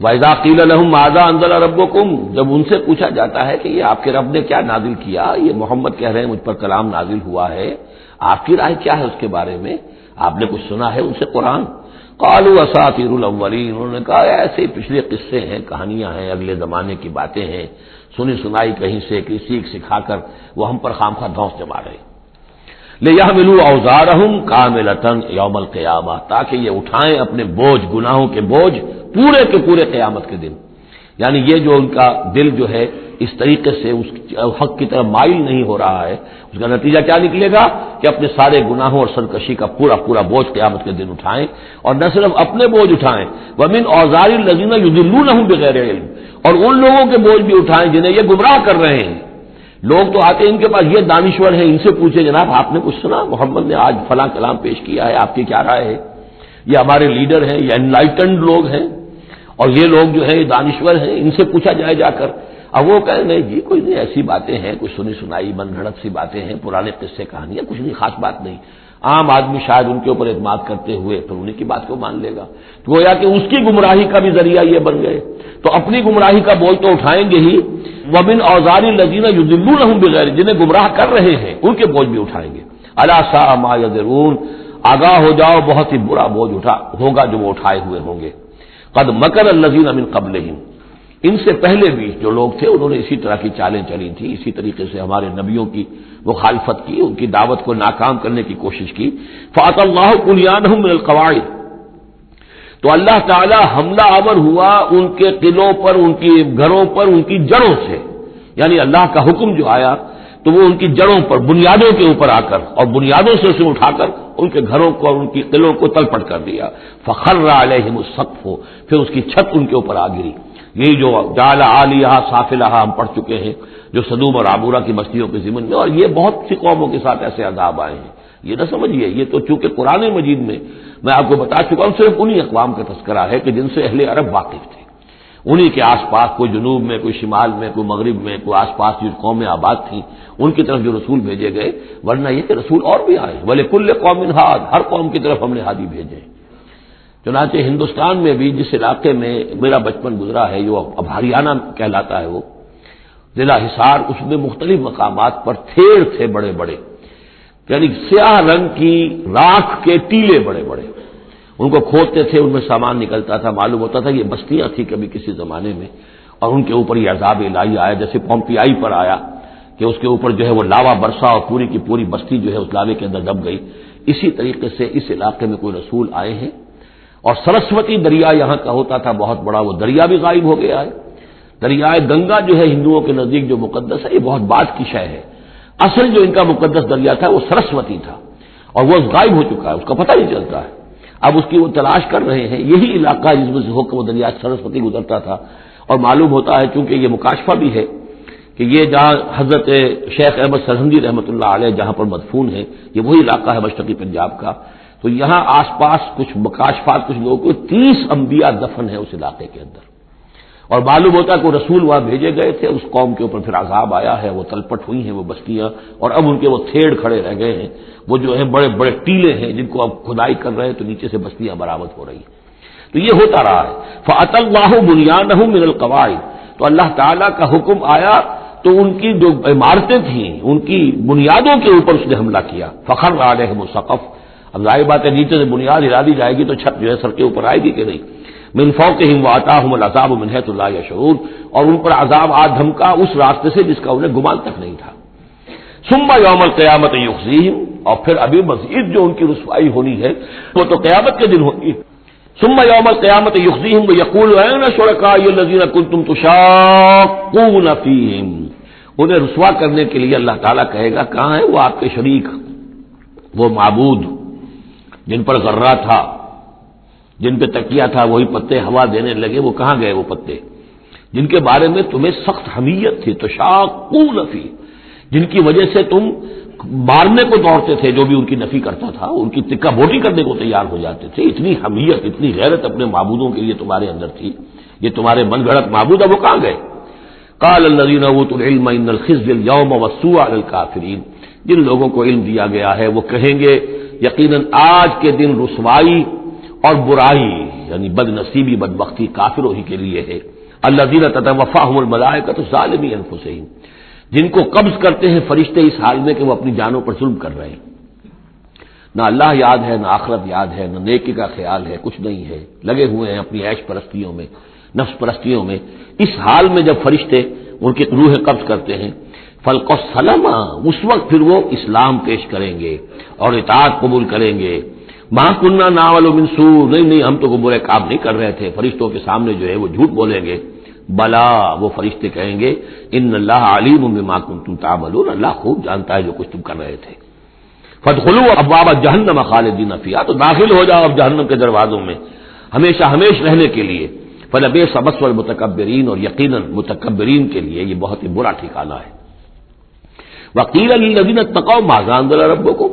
وَإِذَا قِيلَ لَهُمْ مَاذَا أَنزَلَ رَبُّكُمْ، جب ان سے پوچھا جاتا ہے کہ یہ آپ کے رب نے کیا نازل کیا، یہ محمد کہہ رہے ہیں مجھ پر کلام نازل ہوا ہے، آپ کی رائے کیا ہے اس کے بارے میں، آپ نے کچھ سنا ہے ان سے قرآن؟ قالوا اساطیر الاولین، انہوں نے کہا ایسے ہی پچھلے قصے ہیں، کہانیاں ہیں، اگلے زمانے کی باتیں ہیں، سنی سنائی کہیں سے کسی سکھا کر وہ ہم پر خامخواہ دھونس جما رہے ہیں۔ لِيَحْمِلُوا أَوْزَارَهُمْ كَامِلَةً يَوْمَ الْقِيَامَةِ، تاکہ یہ اٹھائیں اپنے بوجھ، گناہوں کے بوجھ پورے کے پورے قیامت کے دن۔ یعنی یہ جو ان کا دل جو ہے اس طریقے سے اس حق کی طرف مائل نہیں ہو رہا ہے، اس کا نتیجہ کیا نکلے گا کہ اپنے سارے گناہوں اور سرکشی کا پورا پورا بوجھ قیامت کے دن اٹھائیں، اور نہ صرف اپنے بوجھ اٹھائیں، وَمِنْ أَوْزَارِ الَّذِينَ يُضِلُّونَهُمْ بِغَيْرِ عِلْمٍ، اور ان لوگوں کے بوجھ بھی اٹھائیں جنہیں یہ گمراہ کر رہے ہیں۔ لوگ تو آتے ہیں ان کے پاس، یہ دانشور ہیں، ان سے پوچھے جناب آپ نے کچھ سنا، محمد نے آج فلاں کلام پیش کیا ہے، آپ کی کیا رائے ہے؟ یہ ہمارے لیڈر ہیں، یہ انلائٹنڈ لوگ ہیں، اور یہ لوگ جو ہیں دانشور ہیں، ان سے پوچھا جائے جا کر۔ اب وہ کہیں نہیں جی کوئی نہیں، ایسی باتیں ہیں، کچھ سنی سنائی من گھڑت سی باتیں ہیں، پرانے قصے کہانیاں، کچھ نہیں، خاص بات نہیں۔ عام آدمی شاید ان کے اوپر اعتماد کرتے ہوئے پھر انہیں کی بات کو مان لے گا، تو گویا کہ اس کی گمراہی کا بھی ذریعہ یہ بن گئے، تو اپنی گمراہی کا بوجھ تو اٹھائیں گے ہی، وَمِنْ أَوْزَارِ الَّذِينَ يُضِلُّونَهُمْ بِغَيْرِ، جنہیں گمراہ کر رہے ہیں ان کے بوجھ بھی اٹھائیں گے۔ أَلَا سَاءَ مَا يَزِرُونَ، آگاہ ہو جاؤ بہت ہی برا بوجھ ہوگا جو وہ اٹھائے ہوئے ہوں گے۔ قد مکر الذین من قبلہم، ان سے پہلے بھی جو لوگ تھے انہوں نے اسی طرح کی چالیں چلی تھیں، اسی طریقے سے ہمارے نبیوں کی مخالفت کی، ان کی دعوت کو ناکام کرنے کی کوشش کی۔ فَأَتَى اللَّهُ بُنْيَانَهُم مِّنَ الْقَوَاعِدِ، تو اللہ تعالی حملہ آور ہوا ان کے قلعوں پر، ان کی گھروں پر، ان کی جڑوں سے، یعنی اللہ کا حکم جو آیا تو وہ ان کی جڑوں پر، بنیادوں کے اوپر آ کر، اور بنیادوں سے اسے اٹھا کر ان کے گھروں کو اور ان کی قلعوں کو تلپٹ کر دیا۔ فَخَرَّ عَلَيْهِمُ السَّقْفُ، پھر اس کی چھت ان کے اوپر آ گری۔ یہی جو جعل عالیہا سافلہا ہم پڑھ چکے ہیں، جو سدوم اور عمورہ کی بستیوں کے ضمن میں، اور یہ بہت سی قوموں کے ساتھ ایسے عذاب آئے ہیں، یہ نہ سمجھیے، یہ تو چونکہ قرآن مجید میں آپ کو بتا چکا ہوں، صرف انہی اقوام کا تذکرہ ہے کہ جن سے اہل عرب واقف تھے، انہی کے آس پاس، کوئی جنوب میں، کوئی شمال میں، کوئی مغرب میں، کوئی آس پاس جو قومیں آباد تھیں ان کی طرف جو رسول بھیجے گئے، ورنہ یہ کہ رسول اور بھی آئے، وَلِكُلِّ قَوْمٍ ہاد، ہر قوم کی طرف ہم نے ہادی بھیجے۔ چنانچہ ہندوستان میں بھی جس علاقے میں میرا بچپن گزرا ہے، جو اب ہریانہ کہلاتا ہے، وہ ضلع حصار، اس میں مختلف مقامات پر تھیڑ تھے بڑے بڑے، یعنی سیاہ رنگ کی راکھ کے ٹیلے بڑے بڑے، ان کو کھودتے تھے، ان میں سامان نکلتا تھا، معلوم ہوتا تھا یہ بستیاں تھیں کبھی کسی زمانے میں، اور ان کے اوپر یہ عذاب الہی آیا، جیسے پومپیائی پر آیا کہ اس کے اوپر جو ہے وہ لاوا برسا اور پوری کی پوری بستی جو ہے اس لاوے کے اندر دب گئی۔ اسی طریقے سے اس علاقے میں کوئی رسول آئے ہیں، اور سرسوتی دریا یہاں کا ہوتا تھا بہت بڑا، وہ دریا بھی غائب ہو گیا ہے۔ دریائے گنگا جو ہے ہندوؤں کے نزدیک جو مقدس ہے، یہ بہت بعد کی شے ہے، اصل جو ان کا مقدس دریا تھا وہ سرسوتی تھا، اور وہ غائب ہو چکا ہے، اس کا پتہ نہیں چلتا ہے۔ اب اس کی وہ تلاش کر رہے ہیں، یہی علاقہ جس میں سے ہو کر وہ دریا سرسوتی گزرتا تھا، اور معلوم ہوتا ہے چونکہ یہ مکاشفہ بھی ہے کہ یہ جہاں حضرت شیخ احمد سرہندی رحمۃ اللہ علیہ جہاں پر مدفون ہے، یہ وہی علاقہ ہے مشرقی پنجاب کا، تو یہاں آس پاس کچھ مکاشفات، کچھ لوگوں کو 30 انبیاء دفن ہے اس علاقے کے اندر، اور معلوم ہوتا ہے کہ رسول وہاں بھیجے گئے تھے، اس قوم کے اوپر پھر عذاب آیا ہے، وہ تلپٹ ہوئی ہیں وہ بستیاں، اور اب ان کے وہ تھیڑ کھڑے رہ گئے ہیں، وہ جو ہے بڑے بڑے ٹیلے ہیں جن کو اب کھدائی کر رہے ہیں تو نیچے سے بستیاں برآمد ہو رہی ہیں، تو یہ ہوتا رہا ہے۔ فَأَتَى اللَّهُ بُنْيَانَهُم مِّنَ الْقَوَاعِدِ، تو اللہ تعالیٰ کا حکم آیا تو ان کی جو عمارتیں تھیں ان کی بنیادوں کے اوپر اس نے حملہ کیا۔ فَخَرَّ عَلَيْهِمُ السَّقْفُ، اب ظاہر بات ہے نیچے سے بنیاد ہلا دی جائے گی تو چھت جو ہے سر کے اوپر آئے گی کہ نہیں۔ من فوقہم وآتاہم العذاب من حیث لا یشعرون، اور ان پر عذاب آ دھمکا اس راستے سے جس کا انہیں گمان تک نہیں تھا۔ ثم یوم القیامت یخزیہم، اور پھر ابھی مزید جو ان کی رسوائی ہونی ہے وہ تو قیامت کے دن ہوگی۔ ثم یوم القیامت یخزیہم ویقول این شرکائی الذین کنتم تشاقون فیہم، انہیں رسوا کرنے کے لیے اللہ تعالیٰ کہے گا کہاں ہے وہ آپ کے شریک، وہ معبود جن پر غرہ تھا، جن پہ تکیہ تھا، وہی پتے ہوا دینے لگے، وہ کہاں گئے وہ پتے جن کے بارے میں تمہیں سخت حمیت تھی، تشاقون فی، جن کی وجہ سے تم مارنے کو دوڑتے تھے، جو بھی ان کی نفی کرتا تھا ان کی تکہ بوٹی کرنے کو تیار ہو جاتے تھے، اتنی حمیت، اتنی غیرت اپنے معبودوں کے لیے تمہارے اندر تھی، یہ تمہارے من گھڑت معبود اب وہ کہاں گئے؟ قال الذین اوتوا العلم ان الخزي اليوم والسوء على الكافرین، جن لوگوں کو علم دیا گیا ہے وہ کہیں گے یقیناً آج کے دن رسوائی اور برائی یعنی بد نصیبی بدبختی کافروں ہی کے لیے ہے۔ الذین تتوفاہم الملائکۃ ظالمی انفسہم، جن کو قبض کرتے ہیں فرشتے اس حال میں کہ وہ اپنی جانوں پر ظلم کر رہے ہیں، نہ اللہ یاد ہے، نہ آخرت یاد ہے، نہ نیکی کا خیال ہے، کچھ نہیں ہے، لگے ہوئے ہیں اپنی عیش پرستیوں میں، نفس پرستیوں میں۔ اس حال میں جب فرشتے ان کی روحیں قبض کرتے ہیں، فَالْقَوْ السَّلَامَ، اس وقت پھر وہ اسلام پیش کریں گے اور اطاعت قبول کریں گے۔ مَا كُنَّا نَعْمَلُ مِن سُوءٍ، نہیں ہم تو کوئی برے کام نہیں کر رہے تھے، فرشتوں کے سامنے جو ہے وہ جھوٹ بولیں گے۔ بلا، وہ فرشتے کہیں گے ان اللہ علیم بما کنتم تعملون، اللہ خوب جانتا ہے جو کچھ تم کر رہے تھے۔ فادخلوا ابواب جہنم خالدین فیہا، تو داخل ہو جاؤ اب جہنم کے دروازوں میں ہمیشہ ہمیش رہنے کے لیے۔ فلبئس مثوى المتکبرین، اور یقیناً متکبرین کے لیے یہ بہت ہی برا ٹھکانہ ہے۔ وقیل للذین اتقوا ماذا انزل ربکم،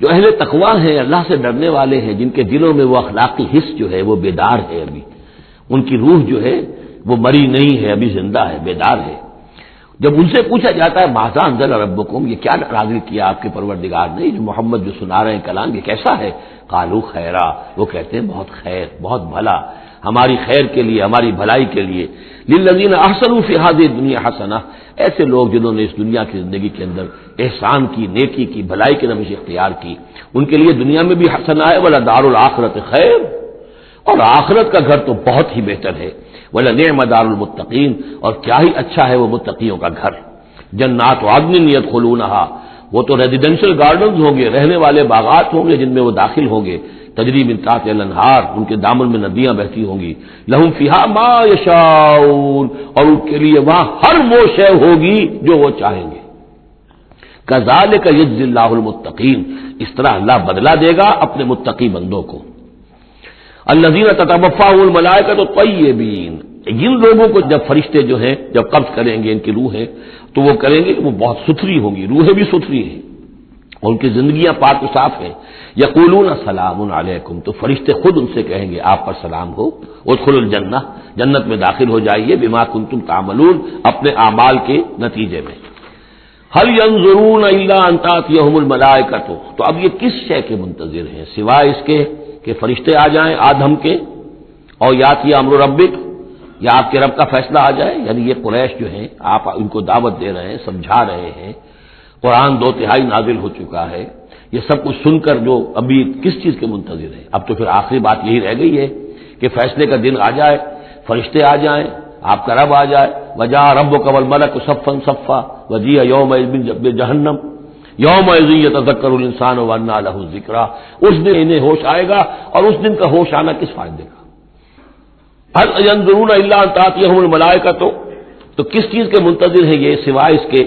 جو اہل تقوی ہیں، اللہ سے ڈرنے والے ہیں، جن کے دلوں میں وہ اخلاقی حس جو ہے وہ بیدار ہے، ابھی ان کی روح جو ہے وہ مری نہیں ہے، ابھی زندہ ہے، بیدار ہے۔ جب ان سے پوچھا جاتا ہے ماذا انزل ربکم، یہ کیا نازل کیا آپ کے پروردگار نے، جو محمد جو سنا رہے ہیں کلام، یہ کیسا ہے؟ قالوا خیرا، وہ کہتے ہیں بہت خیر، بہت بھلا، ہماری خیر کے لیے، ہماری بھلائی کے لیے۔ للذین احسنوا فی ھذہ الدنیا حسنہ، ایسے لوگ جنہوں نے اس دنیا کی زندگی کے اندر احسان کی، نیکی کی، بھلائی کی روش اختیار کی، ان کے لیے دنیا میں بھی حسنہ ہے، ولدار الآخرۃ خیر، اور آخرت کا گھر تو بہت ہی بہتر ہے، وَلَنِعْمَ دَارُ الْمُتَّقِينَ، اور کیا ہی اچھا ہے وہ متقیوں کا گھر، جنات عدن يدخلونها، وہ تو ریزیڈینشل گارڈنز ہوں گے، رہنے والے باغات ہوں گے جن میں وہ داخل ہوں گے، تجری من تحتها الانہار، ان کے دامن میں ندیاں بہتی ہوں گی، لہم فیہا ما یشاؤون، اور ان کے لیے وہاں ہر وہ شے ہوگی جو وہ چاہیں گے، کذالک یجزی اللہ المتقین، اس طرح اللہ بدلہ دے گا اپنے متقی بندوں کو۔ الذین تتوفاهم الملائکۃ الطیبین، جن لوگوں کو جب فرشتے جو ہیں جب قبض کریں گے ان کی روحیں، تو وہ کریں گے کہ وہ بہت ستھری ہوں گی، روحیں بھی ستھری ہیں اور ان کی زندگیاں پاک و صاف ہیں، یقولون سلام علیکم، تو فرشتے خود ان سے کہیں گے آپ پر سلام ہو، ادخلوا الجنہ، جنت میں داخل ہو جائیے، بما کنتم تعملون، اپنے اعمال کے نتیجے میں۔ هل ينظرون الا ان تاتيهم الملائکۃ، تو اب یہ کس شے کے منتظر ہیں سوائے اس کے کہ فرشتے آ جائیں آدم کے، اور یاتی امر ربک، یا آپ کے رب کا فیصلہ آ جائے، یعنی یہ قریش جو ہیں آپ ان کو دعوت دے رہے ہیں، سمجھا رہے ہیں، قرآن 2/3 نازل ہو چکا ہے، یہ سب کچھ سن کر جو ابھی کس چیز کے منتظر ہیں؟ اب تو پھر آخری بات یہی رہ گئی ہے کہ فیصلے کا دن آ جائے، فرشتے آ جائیں، آپ کا رب آ جائے، وجاء ربک والملک صفا صفا وجیء یومئذ بجہنم یومئذ یتذکر الانسان وانى له الذکریٰ، اس دن انہیں ہوش آئے گا، اور اس دن کا ہوش آنا کس فائدے کا؟ هل ينظرون الا ان تاتيهم الملائکۃ، تو کس چیز کے منتظر ہیں یہ سوائے اس کے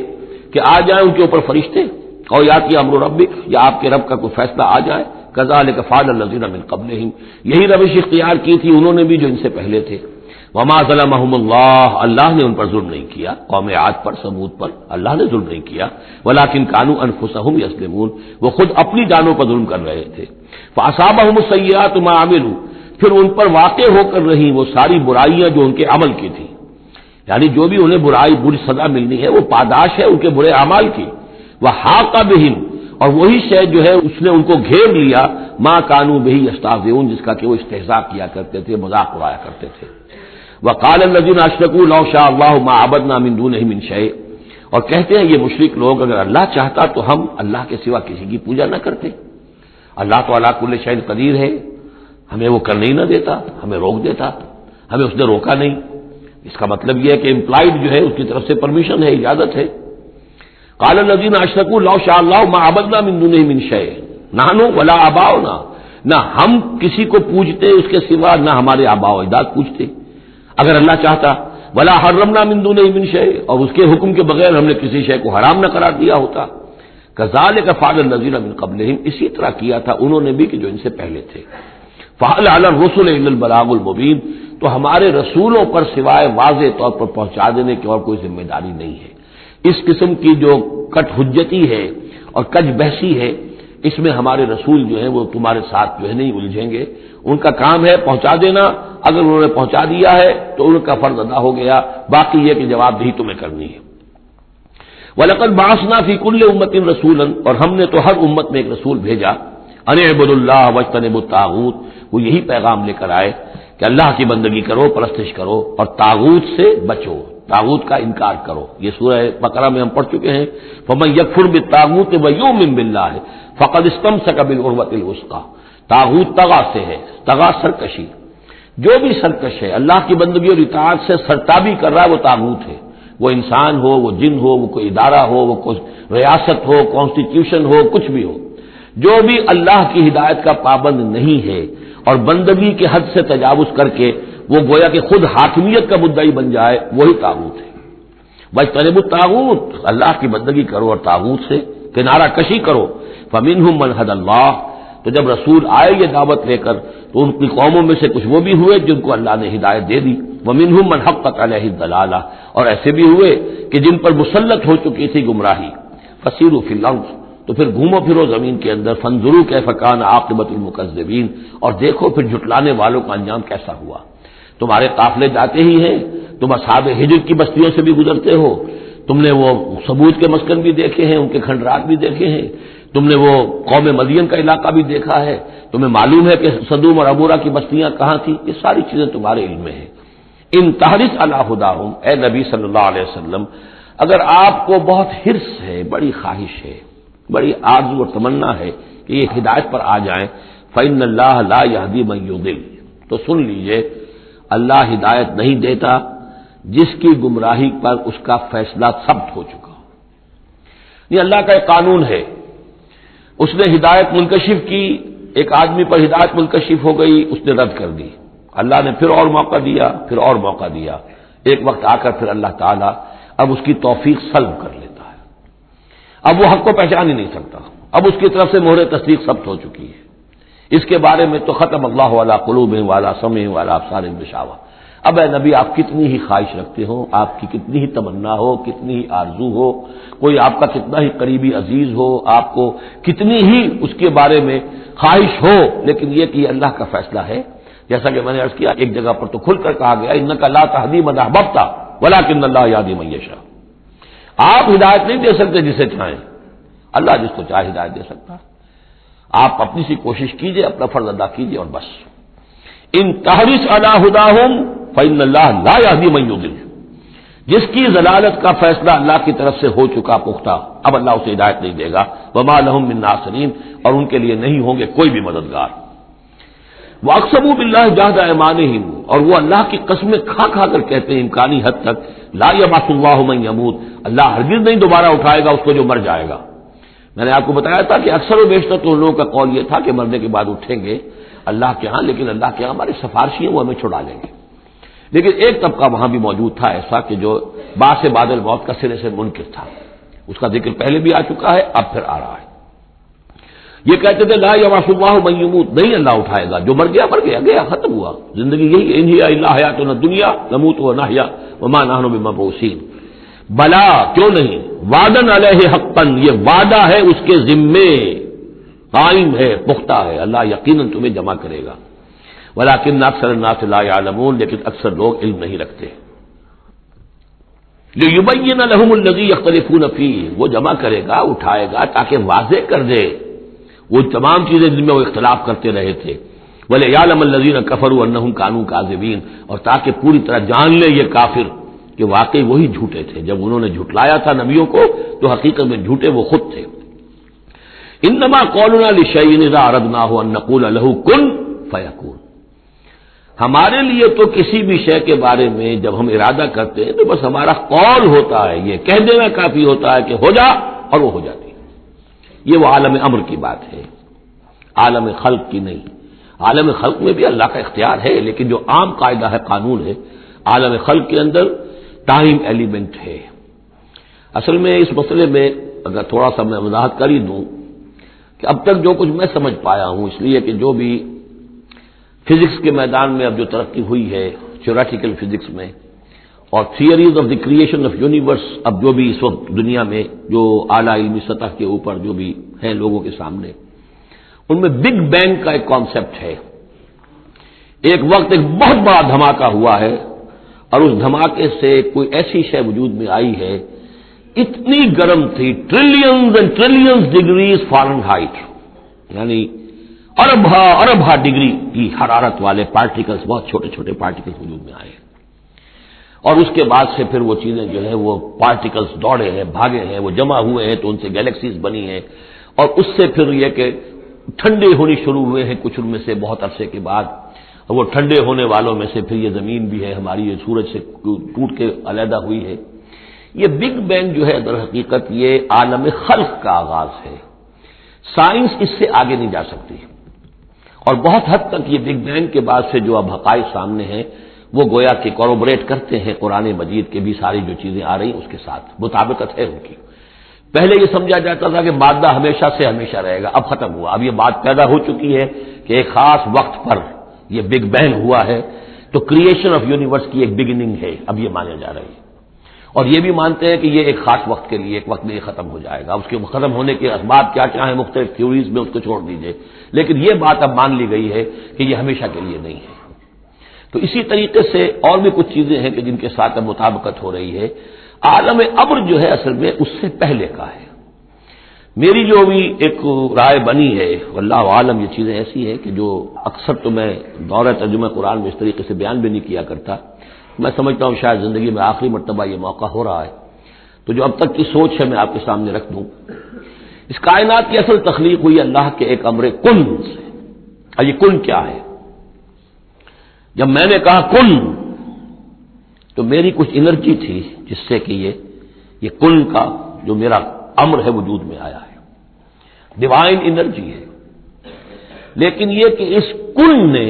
کہ آ جائیں ان کے اوپر فرشتے، اور یاتی امر ربک، یا آپ کے رب کا کوئی فیصلہ آ جائے، کذالک فعل الذین من قبلہم، یہی روش اختیار کی تھی انہوں نے بھی جو ان سے پہلے تھے، وما ظلمهم اللہ، اللہ نے ان پر ظلم نہیں کیا، قوم عاد پر ثمود پر اللہ نے ظلم نہیں کیا، ولکن كانوا انفسهم یظلمون، وہ خود اپنی جانوں پر ظلم کر رہے تھے، فاصابهم السیئات ما عملوا، پھر ان پر واقع ہو کر رہی وہ ساری برائیاں جو ان کے عمل کی تھی، یعنی جو بھی انہیں برائی بری سزا ملنی ہے وہ پاداش ہے ان کے برے اعمال کی، وحاق بہم، اور وہی شے جو ہے اس نے ان کو گھیر لیا، ما كانوا به یستهزئون، جس کا کہ وہ استہزاء کیا کرتے تھے، مذاق اڑایا کرتے تھے، وقال الذين اشركوا لو شاء الله ما عبدنا من دونه من شيء، اور کہتے ہیں یہ مشرک لوگ اگر اللہ چاہتا تو ہم اللہ کے سوا کسی کی پوجا نہ کرتے، اللہ تو علی کل شیء قدیر ہے، ہمیں وہ کرنے ہی نہ دیتا، ہمیں روک دیتا، ہمیں اس نے روکا نہیں، اس کا مطلب یہ ہے کہ امپلائڈ جو ہے اس کی طرف سے پرمیشن ہے، اجازت ہے۔ قال الذين اشركوا لو شاء الله ما عبدنا من دونه من شيء نحن ولا آباؤنا، نہ ہم کسی کو پوجتے اس کے سوا، نہ ہمارے آبا و اجداد پوجتے، اگر اللہ چاہتا، ولا حرمنا من دونه من شيء، اور اس کے حکم کے بغیر ہم نے کسی شے کو حرام نہ قرار دیا ہوتا، كذلك فعل الذين من قبلهم، اسی طرح کیا تھا انہوں نے بھی کہ جو ان سے پہلے تھے، فهل على الرسل الا البلاغ المبين، تو ہمارے رسولوں پر سوائے واضح طور پر پہنچا دینے کی اور کوئی ذمہ داری نہیں ہے۔ اس قسم کی جو کٹ حجتی ہے اور کج بحثی ہے، اس میں ہمارے رسول جو ہیں وہ تمہارے ساتھ جو ہے نہیں الجھیں گے، ان کا کام ہے پہنچا دینا، اگر انہوں نے پہنچا دیا ہے تو ان کا فرض ادا ہو گیا، باقی یہ کہ جواب دہی تمہیں کرنی ہے۔ وَلَقَدْ بَعَثْنَا فِي كُلِّ أُمَّةٍ رَسُولًا، اور ہم نے تو ہر امت میں ایک رسول بھیجا، أَنِ اعْبُدُوا اللَّهَ وَاجْتَنِبُوا الطَّاغُوتَ، وہ یہی پیغام لے کر آئے کہ اللہ کی بندگی کرو، پرستش کرو، اور طاغوت سے بچو، طاغوت کا انکار کرو، یہ سورہ بقرہ میں ہم پڑھ چکے ہیں، فَمَن يَكْفُرْ بِالطَّاغُوتِ وَيُؤْمِن بِاللَّهِ فَقَدِ اسْتَمْسَكَ بِالْعُرْوَةِ الْوُثْقَىٰ، طاغوت طغا سے ہے، طغا سرکشی، جو بھی سرکش ہے اللہ کی بندگی اور اطاعت سے سرتابی کر رہا ہے وہ طاغوت ہے، وہ انسان ہو، وہ جن ہو، وہ کوئی ادارہ ہو، وہ کوئی ریاست ہو، کانسٹیٹیوشن ہو، کچھ بھی ہو، جو بھی اللہ کی ہدایت کا پابند نہیں ہے اور بندگی کے حد سے تجاوز کر کے وہ گویا کہ خود حاکمیت کا مدعی بن جائے، وہی طاغوت ہے۔ وَاجْتَنِبُوا الطَّاغُوتَ، اللہ کی بندگی کرو اور طاغوت سے کنارہ کشی کرو، فَمِنْهُمْ مَنْ هَدَى اللَّهُ، تو جب رسول آئے یہ دعوت لے کر تو ان کی قوموں میں سے کچھ وہ بھی ہوئے جن کو اللہ نے ہدایت دے دی، وَمِنْهُمْ مَنْ حَقَّتْ عَلَيْهِ الضَّلَالَةُ، اور ایسے بھی ہوئے کہ جن پر مسلط ہو چکی تھی گمراہی، فَسِيرُوا فِي الْأَرْضِ، تو پھر گھومو پھرو زمین کے اندر، فَانظُرُوا كَيْفَ كَانَ عَاقِبَةُ الْمُكَذِّبِينَ، اور دیکھو پھر جھٹلانے والوں کا انجام کیسا ہوا۔ تمہارے قافلے جاتے ہی ہیں، تم اصحاب ہجر کی بستیوں سے بھی گزرتے ہو، تم نے وہ ثمود کے مسکن بھی دیکھے ہیں، ان کے کھنڈرات بھی دیکھے ہیں، تم نے وہ قوم مدین کا علاقہ بھی دیکھا ہے، تمہیں معلوم ہے کہ سدوم اور عمورہ کی بستیاں کہاں تھیں، یہ ساری چیزیں تمہارے علم میں ہیں۔ ان تحرص علی ہداہم، اے نبی صلی اللہ علیہ وسلم، اگر آپ کو بہت حرص ہے، بڑی خواہش ہے، بڑی آرزو اور تمنا ہے کہ یہ ہدایت پر آ جائیں، فإن اللہ لا یہدی من یضل، تو تو سن لیجئے اللہ ہدایت نہیں دیتا جس کی گمراہی پر اس کا فیصلہ ثبت ہو چکا ہو۔ یہ اللہ کا ایک قانون ہے، اس نے ہدایت منکشف کی، ایک آدمی پر ہدایت منکشف ہو گئی، اس نے رد کر دی، اللہ نے پھر اور موقع دیا، پھر اور موقع دیا، ایک وقت آ کر پھر اللہ تعالیٰ اب اس کی توفیق سلب کر لیتا ہے، اب وہ حق کو پہچان ہی نہیں سکتا، اب اس کی طرف سے مہر تصدیق ثبت ہو چکی ہے۔ اس کے بارے میں تو ختم اللہ علی قلوبہم وعلی سمعہم وعلی ابصارہم غشاوہ۔ اب اے نبی آپ کتنی ہی خواہش رکھتے ہو، آپ کی کتنی ہی تمنا ہو، کتنی ہی آرزو ہو، کوئی آپ کا کتنا ہی قریبی عزیز ہو، آپ کو کتنی ہی اس کے بارے میں خواہش ہو، لیکن یہ کہ یہ اللہ کا فیصلہ ہے، جیسا کہ میں نے عرض کیا ایک جگہ پر تو کھل کر کہا گیا انک لا تہدی من احببت ولکن اللہ یہدی من یشاء۔ آپ ہدایت نہیں دے سکتے جسے چاہیں، اللہ جس کو چاہے ہدایت دے سکتا ہے۔ آپ اپنی سی کوشش کیجئے، اپنا فرض ادا کیجئے اور بس۔ ان تحرص علی ہداہم فإن اللہ لا یہدی من یضل، جس کی ضلالت کا فیصلہ اللہ کی طرف سے ہو چکا پختہ، اب اللہ اسے ہدایت نہیں دے گا، وما لہم من ناصرین، اور ان کے لیے نہیں ہوں گے کوئی بھی مددگار۔ وَأَقْسَمُوا بِاللَّهِ جَهْدَ أَيْمَانِهِمْ، اور وہ اللہ کی قسمیں کھا کھا کر کہتے ہیں امکانی حد تک، لا يَبْعَثُ اللَّهُ مَن يَمُوتُ، اللہ ہرگز نہیں دوبارہ اٹھائے گا اس کو جو مر جائے گا۔ میں نے آپ کو بتایا تھا کہ اکثر و بیشتر تو ان لوگوں کا قول یہ تھا کہ مرنے کے بعد اٹھیں گے اللہ کے ہاں، لیکن اللہ کے ہاں ہمارے سفارشی ہیں، وہ ہمیں چھڑا لیں گے۔ لیکن ایک طبقہ وہاں بھی موجود تھا ایسا کہ جو بعد سے بعد الموت کا سرے سے منکر تھا، اس کا ذکر پہلے بھی آ چکا ہے، اب پھر آ رہا ہے۔ یہ کہتے تھے لا یبعث اللہ من یموت، نہیں اللہ اٹھائے گا، جو مر گیا مر گیا، گیا ختم ہوا، زندگی یہی ہے، ان ہی الا حیاتنا الدنیا نموت ونحیا وما نحن بمبعوثین۔ بلا کیوں نہیں، وعدن علیہ حقا، یہ وعدہ ہے اس کے ذمے، قائم ہے، پختہ ہے، اللہ یقیناً تمہیں جمع کرے گا، ولکن اکثر الناس لا یعلمون، لیکن اکثر لوگ علم نہیں رکھتے۔ لیبین لہم الذی یختلفون فیہ، وہ جمع کرے گا، اٹھائے گا تاکہ واضح کر دے وہ تمام چیزیں جن میں وہ اختلاف کرتے رہے تھے، ولیعلم الذین کفروا انہم کانوا کاذبین، اور تاکہ پوری طرح جان لے یہ کافر کہ واقعی وہی جھوٹے تھے، جب انہوں نے جھٹلایا تھا نبیوں کو تو حقیقت میں جھوٹے وہ خود تھے۔ انما قولنا لشیء اذا اردناہ ان نقول له کن فیکون، ہمارے لیے تو کسی بھی شے کے بارے میں جب ہم ارادہ کرتے ہیں تو بس ہمارا قول ہوتا ہے، یہ کہہ دینا کافی ہوتا ہے کہ ہو جا، اور وہ ہو جاتی ہے۔ یہ وہ عالم امر کی بات ہے، عالم خلق کی نہیں۔ عالم خلق میں بھی اللہ کا اختیار ہے، لیکن جو عام قاعدہ ہے، قانون ہے، عالم خلق کے اندر ٹائم ایلیمنٹ ہے۔ اصل میں اس مسئلے میں اگر تھوڑا سا میں وضاحت کر ہی دوں کہ اب تک جو کچھ میں سمجھ پایا ہوں، اس لیے کہ جو بھی فزکس کے میدان میں اب جو ترقی ہوئی ہے، تھیوریٹیکل فزکس میں، اور theories of the creation of universe, اب جو بھی اس وقت دنیا میں جو اعلیٰ علمی سطح کے اوپر جو بھی ہیں لوگوں کے سامنے، ان میں بگ بینگ کا ایک کانسیپٹ ہے۔ ایک وقت ایک بہت بڑا دھماکہ ہوا ہے، اور اس دھماکے سے کوئی ایسی شے وجود میں آئی ہے، اتنی گرم تھی، trillions and trillions degrees foreign height, یعنی اربھا ڈگری کی حرارت والے پارٹیکلز، بہت چھوٹے چھوٹے پارٹیکلز وجود میں آئے، اور اس کے بعد سے پھر وہ چیزیں جو ہے وہ پارٹیکلز دوڑے ہیں، بھاگے ہیں، وہ جمع ہوئے ہیں تو ان سے گیلیکسیز بنی ہیں، اور اس سے پھر یہ کہ ٹھنڈے ہونی شروع ہوئے ہیں کچھ ان میں سے بہت عرصے کے بعد، اور وہ ٹھنڈے ہونے والوں میں سے پھر یہ زمین بھی ہے ہماری، یہ سورج سے ٹوٹ کے علیحدہ ہوئی ہے۔ یہ بگ بینگ جو ہے در حقیقت یہ عالم خلق کا آغاز ہے، سائنس اس سے آگے نہیں جا سکتی، اور بہت حد تک یہ بگ بینگ کے بعد سے جو اب حقائق سامنے ہیں وہ گویا کہ کوروبریٹ کرتے ہیں قرآن مجید کے بھی ساری جو چیزیں آ رہی ہیں اس کے ساتھ مطابقت ہے ان کی۔ پہلے یہ سمجھا جاتا تھا کہ مادہ ہمیشہ سے ہمیشہ رہے گا، اب ختم ہوا، اب یہ بات پیدا ہو چکی ہے کہ ایک خاص وقت پر یہ بگ بینگ ہوا ہے، تو کریشن آف یونیورس کی ایک بگننگ ہے، اب یہ مانا جا رہی ہے، اور یہ بھی مانتے ہیں کہ یہ ایک خاص وقت کے لیے، ایک وقت میں یہ ختم ہو جائے گا، اس کے ختم ہونے کے اسباب کیا چاہیں مختلف تھیوریز میں اس کو چھوڑ دیجئے، لیکن یہ بات اب مان لی گئی ہے کہ یہ ہمیشہ کے لیے نہیں ہے۔ تو اسی طریقے سے اور بھی کچھ چیزیں ہیں کہ جن کے ساتھ اب مطابقت ہو رہی ہے۔ عالم امر جو ہے اصل میں اس سے پہلے کا ہے۔ میری جو بھی ایک رائے بنی ہے، واللہ عالم یہ چیزیں ایسی ہیں کہ جو اکثر تو میں دورہ ترجمہ قرآن میں اس طریقے سے بیان بھی نہیں کیا کرتا، میں سمجھتا ہوں شاید زندگی میں آخری مرتبہ یہ موقع ہو رہا ہے، تو جو اب تک کی سوچ ہے میں آپ کے سامنے رکھ دوں۔ اس کائنات کی اصل تخلیق ہوئی اللہ کے ایک امر کن سے، اور یہ کن کیا ہے؟ جب میں نے کہا کن تو میری کچھ انرجی تھی جس سے کہ یہ کن کا جو میرا امر ہے وجود میں آیا ہے، ڈیوائن انرجی ہے۔ لیکن یہ کہ اس کن نے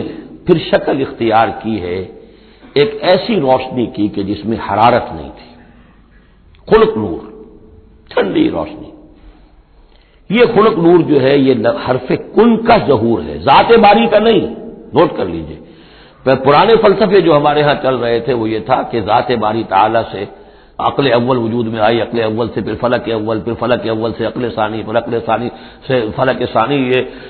پھر شکل اختیار کی ہے ایک ایسی روشنی کی کہ جس میں حرارت نہیں تھی، خلق نور، ٹھنڈی روشنی۔ یہ خلق نور جو ہے یہ حرف کن کا ظہور ہے، ذات باری کا نہیں، نوٹ کر لیجئے۔ پرانے فلسفے جو ہمارے ہاں چل رہے تھے وہ یہ تھا کہ ذات باری تعالی سے عقل اول وجود میں آئی، عقل اول سے پھر فلک اول، پھر فلک اول سے عقل ثانی، پھر عقل ثانی سے فلک ثانی،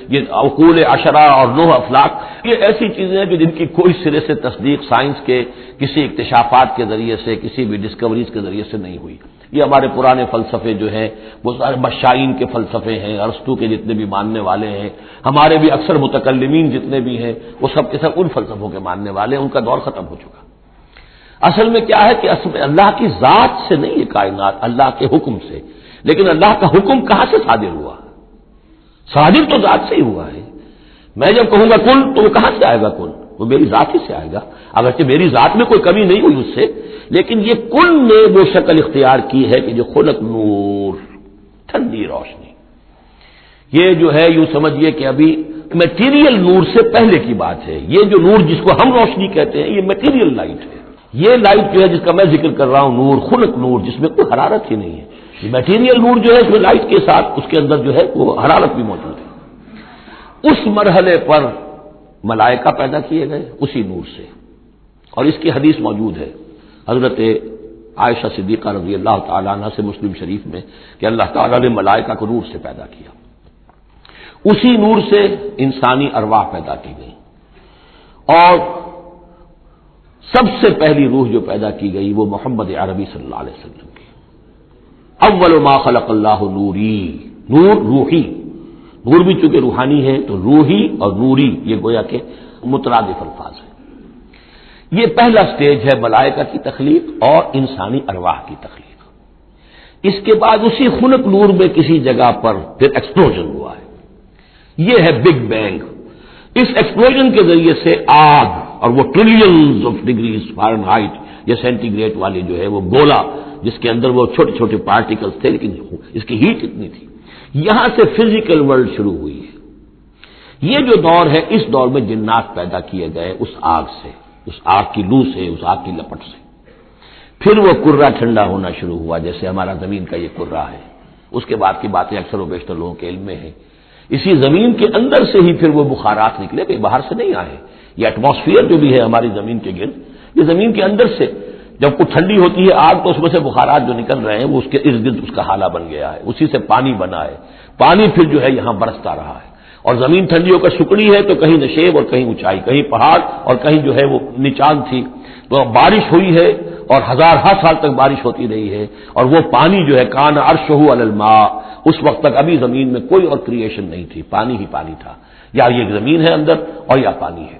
یہ عقول عشرہ اور 9 افلاک، یہ ایسی چیزیں ہیں کہ جن کی کوئی سرے سے تصدیق سائنس کے کسی اکتشافات کے ذریعے سے، کسی بھی ڈسکوریز کے ذریعے سے نہیں ہوئی۔ یہ ہمارے پرانے فلسفے جو ہیں وہ سارے مشائین کے فلسفے ہیں، ارسطو کے جتنے بھی ماننے والے ہیں، ہمارے بھی اکثر متکلمین جتنے بھی ہیں وہ سب کے سب ان فلسفوں کے ماننے والے ہیں، ان کا دور ختم ہو چکا۔ اصل میں کیا ہے کہ اصل میں اللہ کی ذات سے نہیں یہ کائنات، اللہ کے حکم سے۔ لیکن اللہ کا حکم کہاں سے صادر ہوا؟ صادر تو ذات سے ہی ہوا ہے۔ میں جب کہوں گا کن تو وہ کہاں سے آئے گا؟ کن وہ میری ذات ہی سے آئے گا، اگرچہ میری ذات میں کوئی کمی نہیں ہوئی اس سے، لیکن یہ کن نے وہ شکل اختیار کی ہے کہ جو خلق نور، ٹھنڈی روشنی۔ یہ جو ہے یوں سمجھیے کہ ابھی میٹیریل نور سے پہلے کی بات ہے۔ یہ جو نور جس کو ہم روشنی کہتے ہیں یہ میٹیریل لائٹ ہے۔ یہ لائٹ جو ہے جس کا میں ذکر کر رہا ہوں، نور، خلق نور، جس میں کوئی حرارت ہی نہیں ہے۔ یہ میٹیریل نور جو ہے اس میں لائٹ کے ساتھ اس کے اندر جو ہے وہ حرارت بھی موجود ہے۔ اس مرحلے پر ملائکہ پیدا کیے گئے اسی نور سے، اور اس کی حدیث موجود ہے حضرت عائشہ صدیقہ رضی اللہ تعالیٰ عنہ سے مسلم شریف میں کہ اللہ تعالیٰ نے ملائکہ کو نور سے پیدا کیا۔ اسی نور سے انسانی ارواح پیدا کی گئی، اور سب سے پہلی روح جو پیدا کی گئی وہ محمد عربی صلی اللہ علیہ وسلم کی۔ اول ما خلق اللہ نوری، نور روحی، نور بھی چونکہ روحانی ہے تو روحی اور نوری یہ گویا کہ مترادف الفاظ ہیں۔ یہ پہلا سٹیج ہے ملائکہ کی تخلیق اور انسانی ارواح کی تخلیق۔ اس کے بعد اسی خلق نور میں کسی جگہ پر پھر ایکسپلوژن ہوا ہے، یہ ہے بگ بینگ۔ اس ایکسپلوژن کے ذریعے سے آگ، اور وہ trillions of degrees foreign height یا سینٹی گریڈ والی جو ہے وہ گولا جس کے اندر وہ چھوٹے چھوٹے پارٹیکلز تھے، لیکن اس کی ہیٹ اتنی تھی، یہاں سے فزیکل ورلڈ شروع ہوئی ہے۔ یہ جو دور ہے اس دور میں جنات پیدا کیے گئے اس آگ سے، اس آگ کی لو سے، اس آگ کی لپٹ سے۔ پھر وہ کرہ ٹھنڈا ہونا شروع ہوا جیسے ہمارا زمین کا یہ کرہ ہے۔ اس کے بعد کی باتیں اکثر و بیشتر لوگوں کے علم میں ہیں۔ اسی زمین کے اندر سے ہی پھر وہ بخارات نکلے، کہ باہر سے نہیں آئے۔ یہ ایٹماسفیئر جو بھی ہے ہماری زمین کے گرد، یہ زمین کے اندر سے جب کچھ ٹھنڈی ہوتی ہے آگ تو اس میں سے بخارات جو نکل رہے ہیں وہ اس کے ارد گرد اس کا حالہ بن گیا ہے، اسی سے پانی بنا ہے۔ پانی پھر جو ہے یہاں برستا رہا ہے، اور زمین ٹھنڈی ہو کر سکڑی ہے تو کہیں نشیب اور کہیں اونچائی، کہیں پہاڑ اور کہیں جو ہے وہ نچان تھی، تو بارش ہوئی ہے اور ہزار سال تک بارش ہوتی رہی ہے، اور وہ پانی جو ہے کان عرشہ علی الماء، اس وقت تک ابھی زمین میں کوئی اور کریشن نہیں تھی، پانی ہی پانی تھا، یا یہ زمین ہے اندر اور یا پانی ہے۔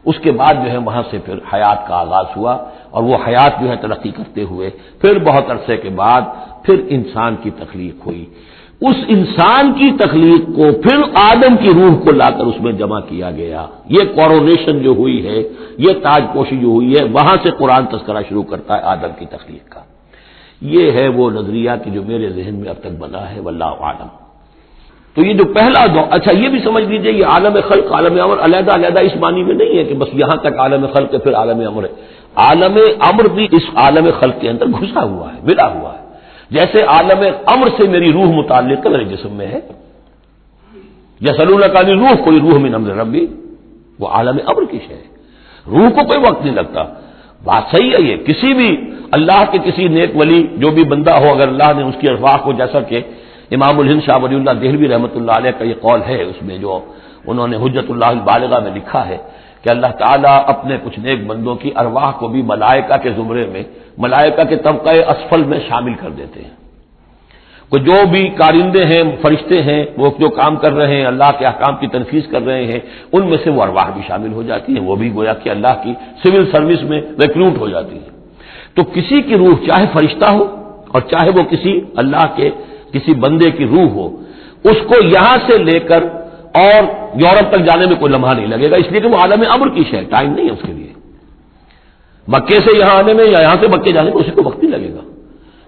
اس کے بعد جو ہے وہاں سے پھر حیات کا آغاز ہوا، اور وہ حیات جو ہے ترقی کرتے ہوئے پھر بہت عرصے کے بعد پھر انسان کی تخلیق ہوئی۔ اس انسان کی تخلیق کو پھر آدم کی روح کو لا کر اس میں جمع کیا گیا۔ یہ کورونیشن جو ہوئی ہے، یہ تاج پوشی جو ہوئی ہے، وہاں سے قرآن تذکرہ شروع کرتا ہے آدم کی تخلیق کا۔ یہ ہے وہ نظریہ کہ جو میرے ذہن میں اب تک بنا ہے، واللہ اعلم۔ تو یہ جو پہلا دور، اچھا یہ بھی سمجھ لیجئے یہ عالم خلق، عالم امر علیحدہ علیحدہ اس معنی میں نہیں ہے کہ بس یہاں تک عالم خلق ہے پھر عالم امر ہے۔ عالم امر بھی اس عالم خلق کے اندر گھسا ہوا ہے، ملا ہوا ہے۔ جیسے عالم امر سے میری روح متعلق میرے جسم میں ہے، یسألونک عن الروح، کوئی روح من امر ربی، وہ عالم امر کی شے ہے، روح کو کوئی وقت نہیں لگتا۔ بات صحیح ہے، یہ کسی بھی اللہ کے کسی نیک ولی جو بھی بندہ ہو، اگر اللہ نے اس کی ارواح کو، جیسا کہ امام الہند شاہ ولی اللہ دہلوی رحمۃ اللہ علیہ کا یہ قول ہے، اس میں جو انہوں نے حجت اللہ البالغہ میں لکھا ہے کہ اللہ تعالیٰ اپنے کچھ نیک بندوں کی ارواح کو بھی ملائکہ کے زمرے میں، ملائکہ کے طبقہ اسفل میں شامل کر دیتے ہیں۔ کہ جو بھی کارندے ہیں، فرشتے ہیں، وہ جو کام کر رہے ہیں، اللہ کے احکام کی تنفیذ کر رہے ہیں، ان میں سے وہ ارواح بھی شامل ہو جاتی ہیں، وہ بھی گویا کہ اللہ کی سول سروس میں ریکروٹ ہو جاتی ہیں۔ تو کسی کی روح چاہے فرشتہ ہو اور چاہے وہ کسی اللہ کے کسی بندے کی روح ہو، اس کو یہاں سے لے کر اور یورپ تک جانے میں کوئی لمحہ نہیں لگے گا، اس لیے کہ وہ عالم امر کی شے، ٹائم نہیں ہے اس کے لیے۔ مکے سے یہاں آنے میں یا یہاں سے مکے جانے میں اسی کو وقت نہیں لگے گا.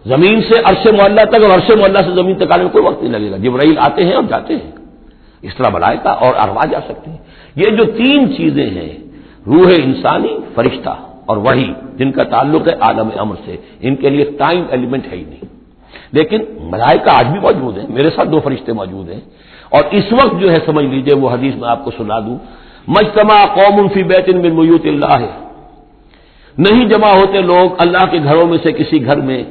زمین سے عرش معلیٰ تک اور عرش معلیٰ سے زمین تک آنے میں کوئی وقت نہیں لگے گا. جبرائیل آتے ہیں اور جاتے ہیں. اس طرح ملائکہ اور ارواح جا سکتے ہیں. یہ جو تین چیزیں ہیں، روح انسانی، فرشتہ اور وحی، جن کا تعلق ہے عالم امر سے، ان کے لیے ٹائم ایلیمنٹ ہے ہی نہیں. لیکن ملائکہ آج بھی موجود ہیں. میرے ساتھ 2 فرشتے موجود ہیں، اور اس وقت جو ہے سمجھ لیجئے وہ حدیث میں آپ کو سنا دوں، مجتمع قوم فی بیت من بیوت اللہ، نہیں جمع ہوتے لوگ اللہ کے گھروں میں سے کسی گھر میں،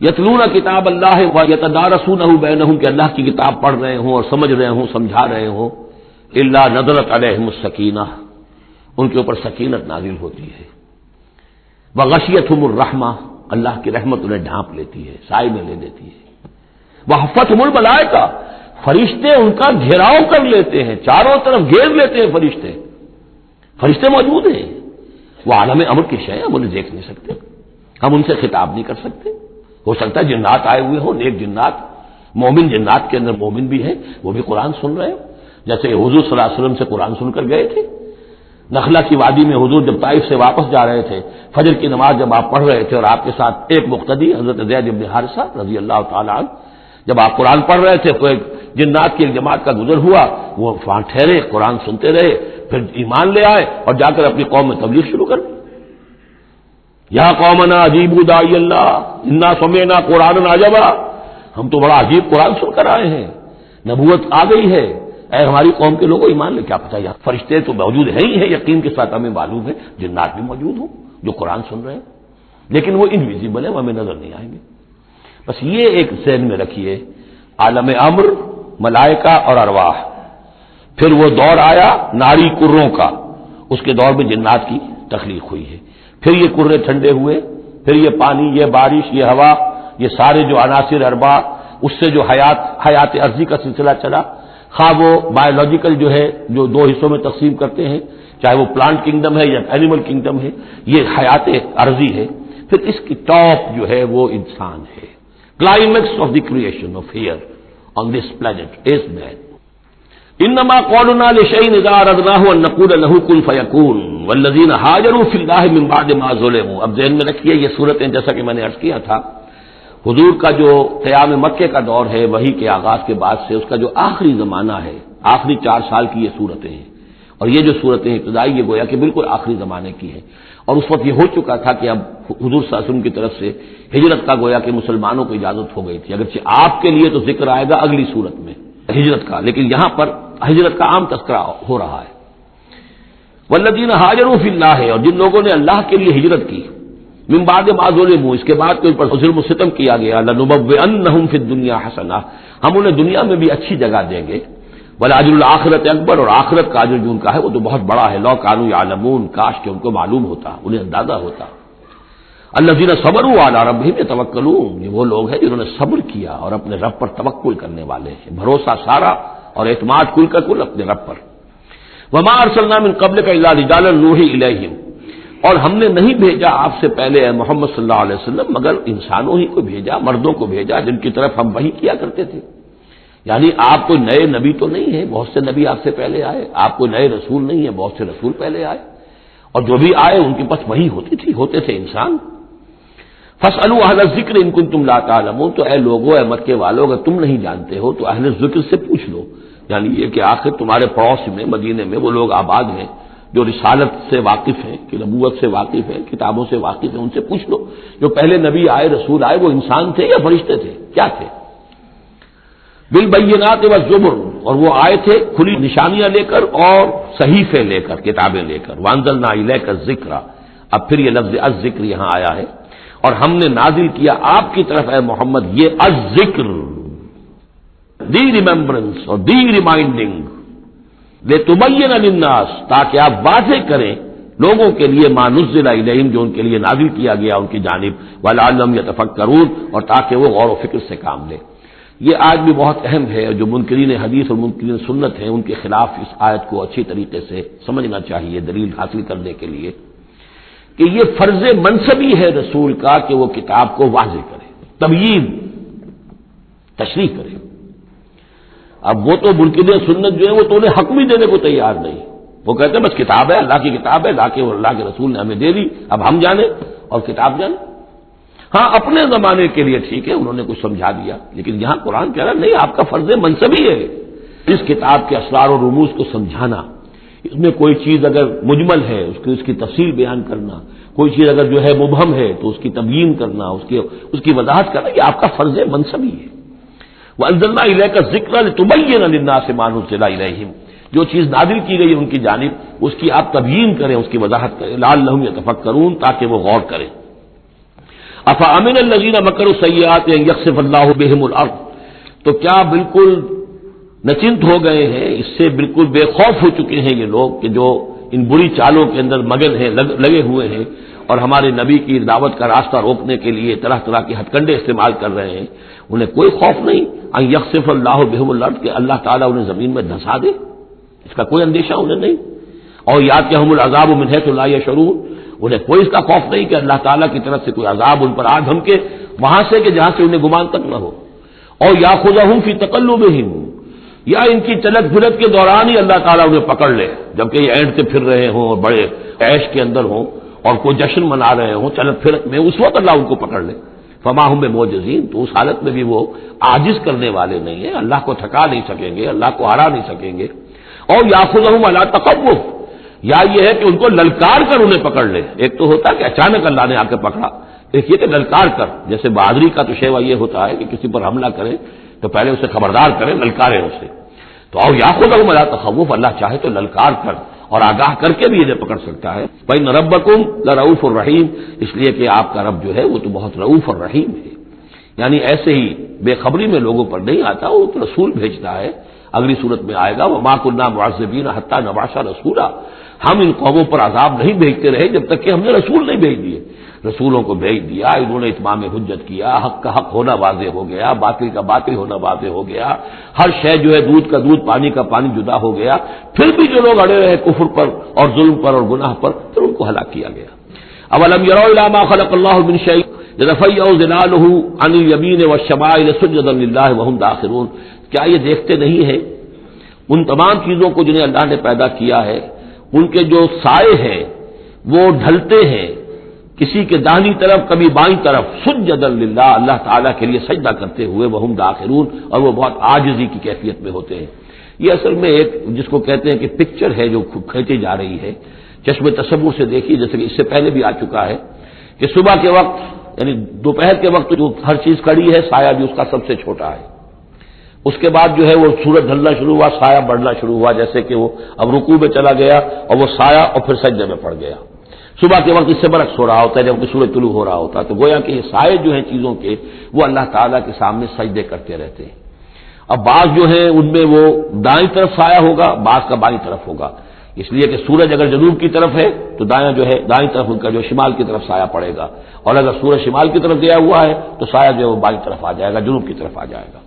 یتلون کتاب اللہ ویتدارسونہ بینہم، کہ اللہ کی کتاب پڑھ رہے ہوں اور سمجھ رہے ہوں، سمجھا رہے ہوں، الا نزلت علیہم السکینہ، ان کے اوپر سکینت نازل ہوتی ہے، وغشیتہم الرحمہ، اللہ کی رحمت انہیں ڈھانپ لیتی ہے، سائے میں لے لیتی ہے، وحفتہم الملائکہ، فرشتے ان کا گھیراؤ کر لیتے ہیں، چاروں طرف گھیر لیتے ہیں فرشتے. فرشتے موجود ہیں، وہ عالم امر کی شے، ہم انہیں دیکھ نہیں سکتے، ہم ان سے خطاب نہیں کر سکتے. ہو سکتا ہے جنات آئے ہوئے ہوں، نیک جنات، مومن جنات کے اندر مومن بھی ہیں، وہ بھی قرآن سن رہے ہیں، جیسے حضور صلی اللہ علیہ وسلم سے قرآن سن کر گئے تھے. نخلا کی وادی میں حضور جب طائف سے واپس جا رہے تھے، فجر کی نماز جب آپ پڑھ رہے تھے اور آپ کے ساتھ ایک مقتدی حضرت زید بن حارثہ رضی اللہ تعالی عنہ، جب آپ قرآن پڑھ رہے تھے تو ایک جنات کی ایک جماعت کا گزر ہوا، وہ وہاں ٹھہرے، قرآن سنتے رہے، پھر ایمان لے آئے اور جا کر اپنی قوم میں تبلیغ شروع کر دی. یا قومنا اجیبوا داعی اللہ انا سمعنا قرآنا عجبا، ہم تو بڑا عجیب قرآن سن کر آئے ہیں، نبوت آ گئی ہے، اے ہماری قوم کے لوگوں ایمان لے. کیا پتہ یار فرشتے تو موجود ہیں ہی ہیں، یقین کے ساتھ ہمیں معلوم ہے جنات بھی موجود ہوں جو قرآن سن رہے ہیں، لیکن وہ انویزیبل ہے، وہ ہمیں نظر نہیں آئیں گے. بس یہ ایک ذہن میں رکھیے، عالم امر، ملائکہ اور ارواح. پھر وہ دور آیا ناری کروں کا، اس کے دور میں جنات کی تخلیق ہوئی ہے. پھر یہ کرے ٹھنڈے ہوئے، پھر یہ پانی، یہ بارش، یہ ہوا، یہ سارے جو عناصر اربع، اس سے جو حیات ارضی کا سلسلہ چلا، خواہ وہ بایولوجیکل جو ہے جو 2 حصوں میں تقسیم کرتے ہیں، چاہے وہ پلانٹ کنگڈم ہے یا اینیمل کنگڈم ہے، یہ حیات ارضی ہے. پھر اس کی ٹاپ جو ہے وہ انسان ہے. Climax of the creation of here on this planet is man. انما قولنا لشيء اذا اردناه ان نقول له كن فيكون والذين هاجروا في الله من بعد ما ظلموا. اب ذہن میں رکھیے یہ صورتیں جیسا کہ میں نے عرض کیا تھا، حضور کا جو قیام مکے کا دور ہے، وحی کے آغاز کے بعد سے اس کا جو آخری زمانہ ہے، آخری 4 سال کی یہ صورتیں ہیں، اور یہ جو صورتیں ابتدائی یہ گویا کہ بالکل آخری زمانے کی ہیں. اور اس وقت یہ ہو چکا تھا کہ اب حضور صلی اللہ علیہ وسلم کی طرف سے ہجرت کا گویا کہ مسلمانوں کو اجازت ہو گئی تھی. اگرچہ آپ کے لیے تو ذکر آئے گا اگلی صورت میں ہجرت کا، لیکن یہاں پر ہجرت کا عام تذکرہ ہو رہا ہے. والذین ہاجروا فی اللہ، اور جن لوگوں نے اللہ کے لیے ہجرت کی، من بعد ما ظلموا، اس کے بعد کہ ان پر ظلم و ستم کیا گیا، لنبوئنہم فی الدنیا حسنہ، ہم انہیں دنیا میں بھی اچھی جگہ دیں گے، ولاجر الآخرۃ اکبر، اور آخرت کا اجر جو ان کا ہے وہ تو بہت بڑا ہے. لو کانوا یعلمون، کاش کہ ان کو معلوم ہوتا، انہیں اندازہ ہوتا. الذین صبروا علی ربہم یتوکلون، یہ وہ لوگ ہیں جنہوں نے صبر کیا اور اپنے رب پر توکل کرنے والے ہیں، بھروسہ سارا اور اعتماد کل کا کل اپنے رب پر. وما ارسلنا من قبلک الا رجالا نوحی الیہم، اور ہم نے نہیں بھیجا آپ سے پہلے اے محمد صلی اللہ علیہ وسلم مگر انسانوں ہی کو بھیجا، مردوں کو بھیجا جن کی طرف ہم وحی کیا کرتے تھے. یعنی آپ کوئی نئے نبی تو نہیں ہیں، بہت سے نبی آپ سے پہلے آئے، آپ کوئی نئے رسول نہیں ہیں، بہت سے رسول پہلے آئے، اور جو بھی آئے ان کے پاس وحی ہوتی تھی، ہوتے تھے انسان. فاسألوا اہل الذکر ان کنتم لا تعلمون، تو اے لوگوں، اے مکے والو، اگر تم نہیں جانتے ہو تو اہل ذکر سے پوچھ لو. یعنی یہ کہ آخر تمہارے پڑوس میں مدینے میں وہ لوگ آباد ہیں جو رسالت سے واقف ہیں، کہ نبوت سے واقف ہیں، کتابوں سے واقف ہیں، ان سے پوچھ لو جو پہلے نبی آئے، رسول آئے، وہ انسان تھے یا فرشتے تھے، کیا تھے. بالبینات والزبر، اور وہ آئے تھے کھلی نشانیاں لے کر اور صحیفے لے کر، کتابیں لے کر. وانزلنا الیک الذکر، اب پھر یہ لفظ الذکر یہاں آیا ہے، اور ہم نے نازل کیا آپ کی طرف اے محمد یہ الذکر، دی ریممبرنس اور دی ریمائنڈنگ، لتبین للناس، تاکہ آپ واضح کریں لوگوں کے لیے ما نزل الیہم، جو ان کے لیے نازل کیا گیا ان کی جانب، ولعلہم یتفکرون، اور تاکہ وہ غور و فکر سے کام لیں. یہ آج بھی بہت اہم ہے، جو منکرین حدیث اور منکرین سنت ہیں ان کے خلاف اس آیت کو اچھی طریقے سے سمجھنا چاہیے دلیل حاصل کرنے کے لیے، کہ یہ فرض منصبی ہے رسول کا کہ وہ کتاب کو واضح کرے، تبیین، تشریح کرے. اب وہ تو منکرین سنت جو ہے وہ تو انہیں حق بھی دینے کو تیار نہیں، وہ کہتے ہیں بس کتاب ہے، اللہ کی کتاب ہے، اللہ کے رسول نے ہمیں دے دی، اب ہم جانیں اور کتاب جانیں۔ ہاں اپنے زمانے کے لیے ٹھیک ہے، انہوں نے کچھ سمجھا دیا، لیکن یہاں قرآن کہہ رہا نہیں، آپ کا فرض منصبی ہے اس کتاب کے اسرار و رموز کو سمجھانا۔ اس میں کوئی چیز اگر مجمل ہے اس کی تفصیل بیان کرنا، کوئی چیز اگر جو ہے مبہم ہے تو اس کی تبیین کرنا، اس کی وضاحت کرنا، یہ آپ کا فرض منصبی ہے۔ وَأَنزَلْنَا إِلَيْكَ الذِّكْرَ لِتُبَيِّنَ لِلنَّاسِ مَا نُزِّلَ إِلَيْهِمْ، جو چیز نازل کی گئی ان کی جانب اس کی آپ تبیین کریں، اس کی وضاحت کریں، لعلہم یتفکرون، تاکہ وہ غور کریں۔ افامن الذین مکروا السیئات ان یخسف اللہ بہم الارض، تو کیا بالکل نچنت ہو گئے ہیں، اس سے بالکل بے خوف ہو چکے ہیں یہ لوگ کہ جو ان بری چالوں کے اندر مگن ہیں، لگے ہوئے ہیں، اور ہمارے نبی کی دعوت کا راستہ روکنے کے لیے طرح طرح کے ہتھ کنڈے استعمال کر رہے ہیں، انہیں کوئی خوف نہیں ان یخسف اللہ بہم الارض کہ اللہ تعالیٰ انہیں زمین میں دھسا دے، اس کا کوئی اندیشہ انہیں نہیں، اور یاتیہم العذاب من حیث لا یشعرون، انہیں کوئی اس کا خوف نہیں کہ اللہ تعالیٰ کی طرف سے کوئی عذاب ان پر آ دھمکے وہاں سے کہ جہاں سے انہیں گمان تک نہ ہو، اور یاخذہم فی تقلبہم، یا ان کی چلت پھرت کے دوران ہی اللہ تعالیٰ انہیں پکڑ لے، جبکہ یہ اینڈتے پھر رہے ہوں اور بڑے عیش کے اندر ہوں اور کوئی جشن منا رہے ہوں چلت پھرت میں، اس وقت اللہ ان کو پکڑ لے، فما ہم بمعجزین، تو اس حالت میں بھی وہ عاجز کرنے والے نہیں ہیں، اللہ کو تھکا نہیں سکیں گے، اللہ کو ہرا نہیں سکیں گے۔ اور یاخذہم علی تخوف، یا یہ ہے کہ ان کو للکار کر انہیں پکڑ لے، ایک تو ہوتا ہے کہ اچانک اللہ نے آ کے پکڑا، ایک یہ کہ للکار کر، جیسے بہادری کا تو شیوا یہ ہوتا ہے کہ کسی پر حملہ کرے تو پہلے اسے خبردار کریں، للکاریں اسے، تو اور یاخذہم علی تخوف، اللہ چاہے تو للکار کر اور آگاہ کر کے بھی انہیں پکڑ سکتا ہے۔ فإن ربکم لرؤوف الرحیم، اس لیے کہ آپ کا رب جو ہے وہ تو بہت رؤوف اور رحیم ہے، یعنی ایسے ہی بے خبری میں لوگوں پر نہیں آتا، وہ تو رسول بھیجتا ہے، اگلی صورت میں آئے گا وما كنا معذبین حتی نبعث رسولا، ہم ان قوموں پر عذاب نہیں بھیجتے رہے جب تک کہ ہم نے رسول نہیں بھیج دیے، رسولوں کو بھیج دیا، انہوں نے اتمام حجت کیا، حق کا حق ہونا واضح ہو گیا، باطل کا باطل ہونا واضح ہو گیا، ہر شے جو ہے دودھ کا دودھ پانی کا پانی جدا ہو گیا، پھر بھی جو لوگ اڑے رہے کفر پر اور ظلم پر اور گناہ پر، پھر ان کو ہلاک کیا گیا۔ اولم يروا الى ما خلق الله من شيء يتفيأ ظلاله عن اليمين والشمائل سجدا لله وهم داخرون، کیا یہ دیکھتے نہیں ہیں ان تمام چیزوں کو جنہیں اللہ نے پیدا کیا ہے، ان کے جو سائے ہیں وہ ڈھلتے ہیں کسی کے داہنی طرف کبھی بائیں طرف، سجدا للہ، اللہ تعالیٰ کے لیے سجدہ کرتے ہوئے، وہم داخرون، اور وہ بہت عاجزی کی کیفیت میں ہوتے ہیں۔ یہ اصل میں ایک جس کو کہتے ہیں کہ پکچر ہے جو کھینچی جا رہی ہے، چشم تصور سے دیکھیے، جیسے کہ اس سے پہلے بھی آ چکا ہے کہ صبح کے وقت یعنی دوپہر کے وقت جو ہر چیز کھڑی ہے سایہ بھی اس کا سب سے چھوٹا ہے، اس کے بعد جو ہے وہ سورج ڈھلنا شروع ہوا، سایہ بڑھنا شروع ہوا، جیسے کہ وہ اب رکوع میں چلا گیا اور وہ سایہ اور پھر سجدے میں پڑ گیا۔ صبح کے وقت اس سے برعکس ہو رہا ہوتا ہے جبکہ سورج طلوع ہو رہا ہوتا ہے، تو گویا کہ یہ سائے جو ہیں چیزوں کے وہ اللہ تعالیٰ کے سامنے سجدے کرتے رہتے ہیں۔ اب بعض جو ہیں ان میں وہ دائیں طرف سایہ ہوگا، بعض کا بائیں طرف ہوگا، اس لیے کہ سورج اگر جنوب کی طرف ہے تو دایاں جو ہے دائیں طرف ان کا جو شمال کی طرف سایہ پڑے گا، اور اگر سورج شمال کی طرف گیا ہوا ہے تو سایہ جو ہے وہ بائیں طرف آ جائے گا، جنوب کی طرف آ جائے گا۔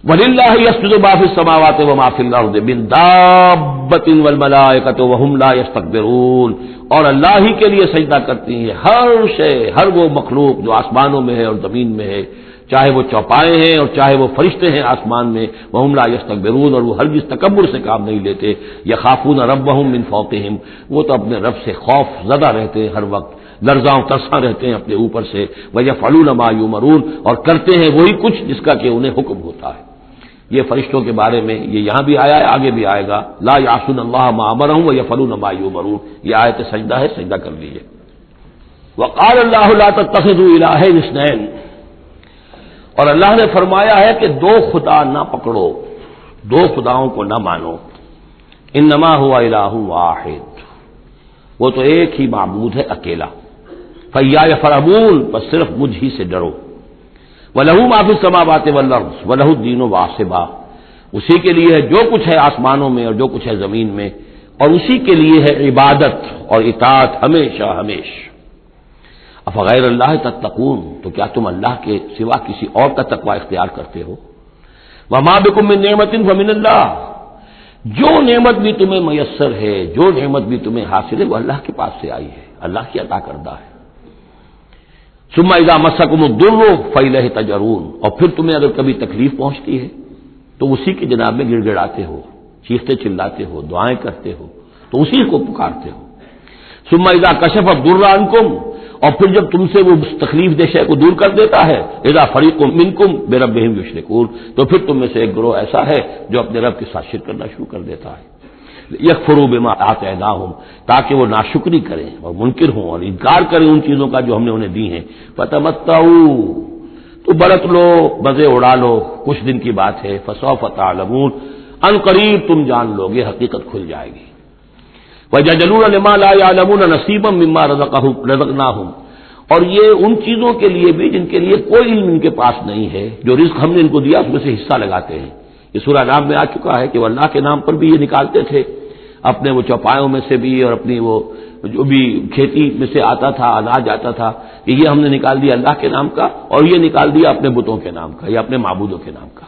وَلِلَّهِ يَسْجُدُ مَا فِي السَّمَاوَاتِ وَمَا فِي الْأَرْضِ مِن دَابَّةٍ وَالْمَلَائِكَةُ وَهُمْ لَا يَسْتَكْبِرُونَ، اور اللہ ہی کے لیے سجدہ کرتی ہیں ہر شے، ہر وہ مخلوق جو آسمانوں میں ہے اور زمین میں ہے، چاہے وہ چوپائے ہیں اور چاہے وہ فرشتے ہیں آسمان میں، وَهُمْ لَا يَسْتَكْبِرُونَ، اور وہ ہرگز تکبر سے کام نہیں لیتے، يَخَافُونَ رَبَّهُم مِّن فَوْقِهِمْ، وہ تو اپنے رب سے خوف زدہ رہتے ہیں ہر وقت، لرزاں ترساں رہتے ہیں اپنے اوپر سے، وَيَفْعَلُونَ مَا يُؤْمَرُونَ، اور کرتے ہیں وہی کچھ جس کا کہ انہیں حکم ہوتا ہے۔ یہ فرشتوں کے بارے میں یہ یہاں بھی آیا ہے، آگے بھی آئے گا، لا یعصون اللہ ما امرهم ویفعلون ما یؤمرون، یہ آیت سجدہ ہے، سجدہ کر لیجیے۔ وقال اللہ لا تتخذوا الہین اثنین، اور اللہ نے فرمایا ہے کہ دو خدا نہ پکڑو، دو خداؤں کو نہ مانو، انما هو الہ واحد، وہ تو ایک ہی معبود ہے اکیلا، فیایا فرحبون، بس صرف مجھ ہی سے ڈرو، وَلَهُ مَا فِي السَّمَاوَاتِ وَالْأَرْضِ وَلَهُ الدِّينُ وَاصِبًا، اسی کے لیے ہے جو کچھ ہے آسمانوں میں اور جو کچھ ہے زمین میں، اور اسی کے لیے ہے عبادت اور اطاعت ہمیشہ ہمیشہ۔ افغیر اللہ تتقون، تو کیا تم اللہ کے سوا کسی اور کا تقوی اختیار کرتے ہو؟ وَمَا بِكُم مِّن نِّعْمَةٍ فَمِنَ اللَّهِ، جو نعمت بھی تمہیں میسر ہے، جو نعمت بھی تمہیں حاصل ہے وہ اللہ کے پاس سے آئی ہے، اللہ کی عطا کردہ ہے۔ ثم اذا مسکم الضر فالیہ تجرون، اور پھر تمہیں اگر کبھی تکلیف پہنچتی ہے تو اسی کی جناب میں گڑ گڑاتے ہو، چیختے چلاتے ہو، دعائیں کرتے ہو تو اسی کو پکارتے ہو۔ ثم اذا کشف الضر عنکم، اور پھر جب تم سے وہ تکلیف دہ شے کو دور کر دیتا ہے، اذا فریق منکم بربہم یشرکون، تو پھر تم میں سے ایک گروہ ایسا ہے جو اپنے رب کے ساتھ شرک کرنا شروع کر دیتا ہے۔ یکفروا بما آتیناہم، تاکہ وہ ناشکری کریں اور منکر ہوں اور انکار کریں ان چیزوں کا جو ہم نے انہیں دی ہیں۔ فتمتعوا، تو برت لو، مزے اڑا لو، کچھ دن کی بات ہے۔ فسوف تعلمون، ان قریب تم جان لو گے، حقیقت کھل جائے گی۔ وَيَجْعَلُونَ لِمَا لَا يَعْلَمُونَ نَصِيبًا مِّمَّا رَزَقْنَاهُمْ، اور یہ ان چیزوں کے لیے بھی جن کے لیے کوئی علم ان کے پاس نہیں ہے، جو رزق ہم نے ان کو دیا اس میں سے حصہ لگاتے ہیں۔ یہ سورہ نام میں آ چکا ہے کہ وہ اللہ کے نام پر بھی یہ نکالتے تھے، اپنے وہ چوپایوں میں سے بھی اور اپنی وہ جو بھی کھیتی میں سے آتا تھا، اناج آتا تھا، کہ یہ ہم نے نکال دیا اللہ کے نام کا، اور یہ نکال دیا اپنے بتوں کے نام کا یا اپنے معبودوں کے نام کا۔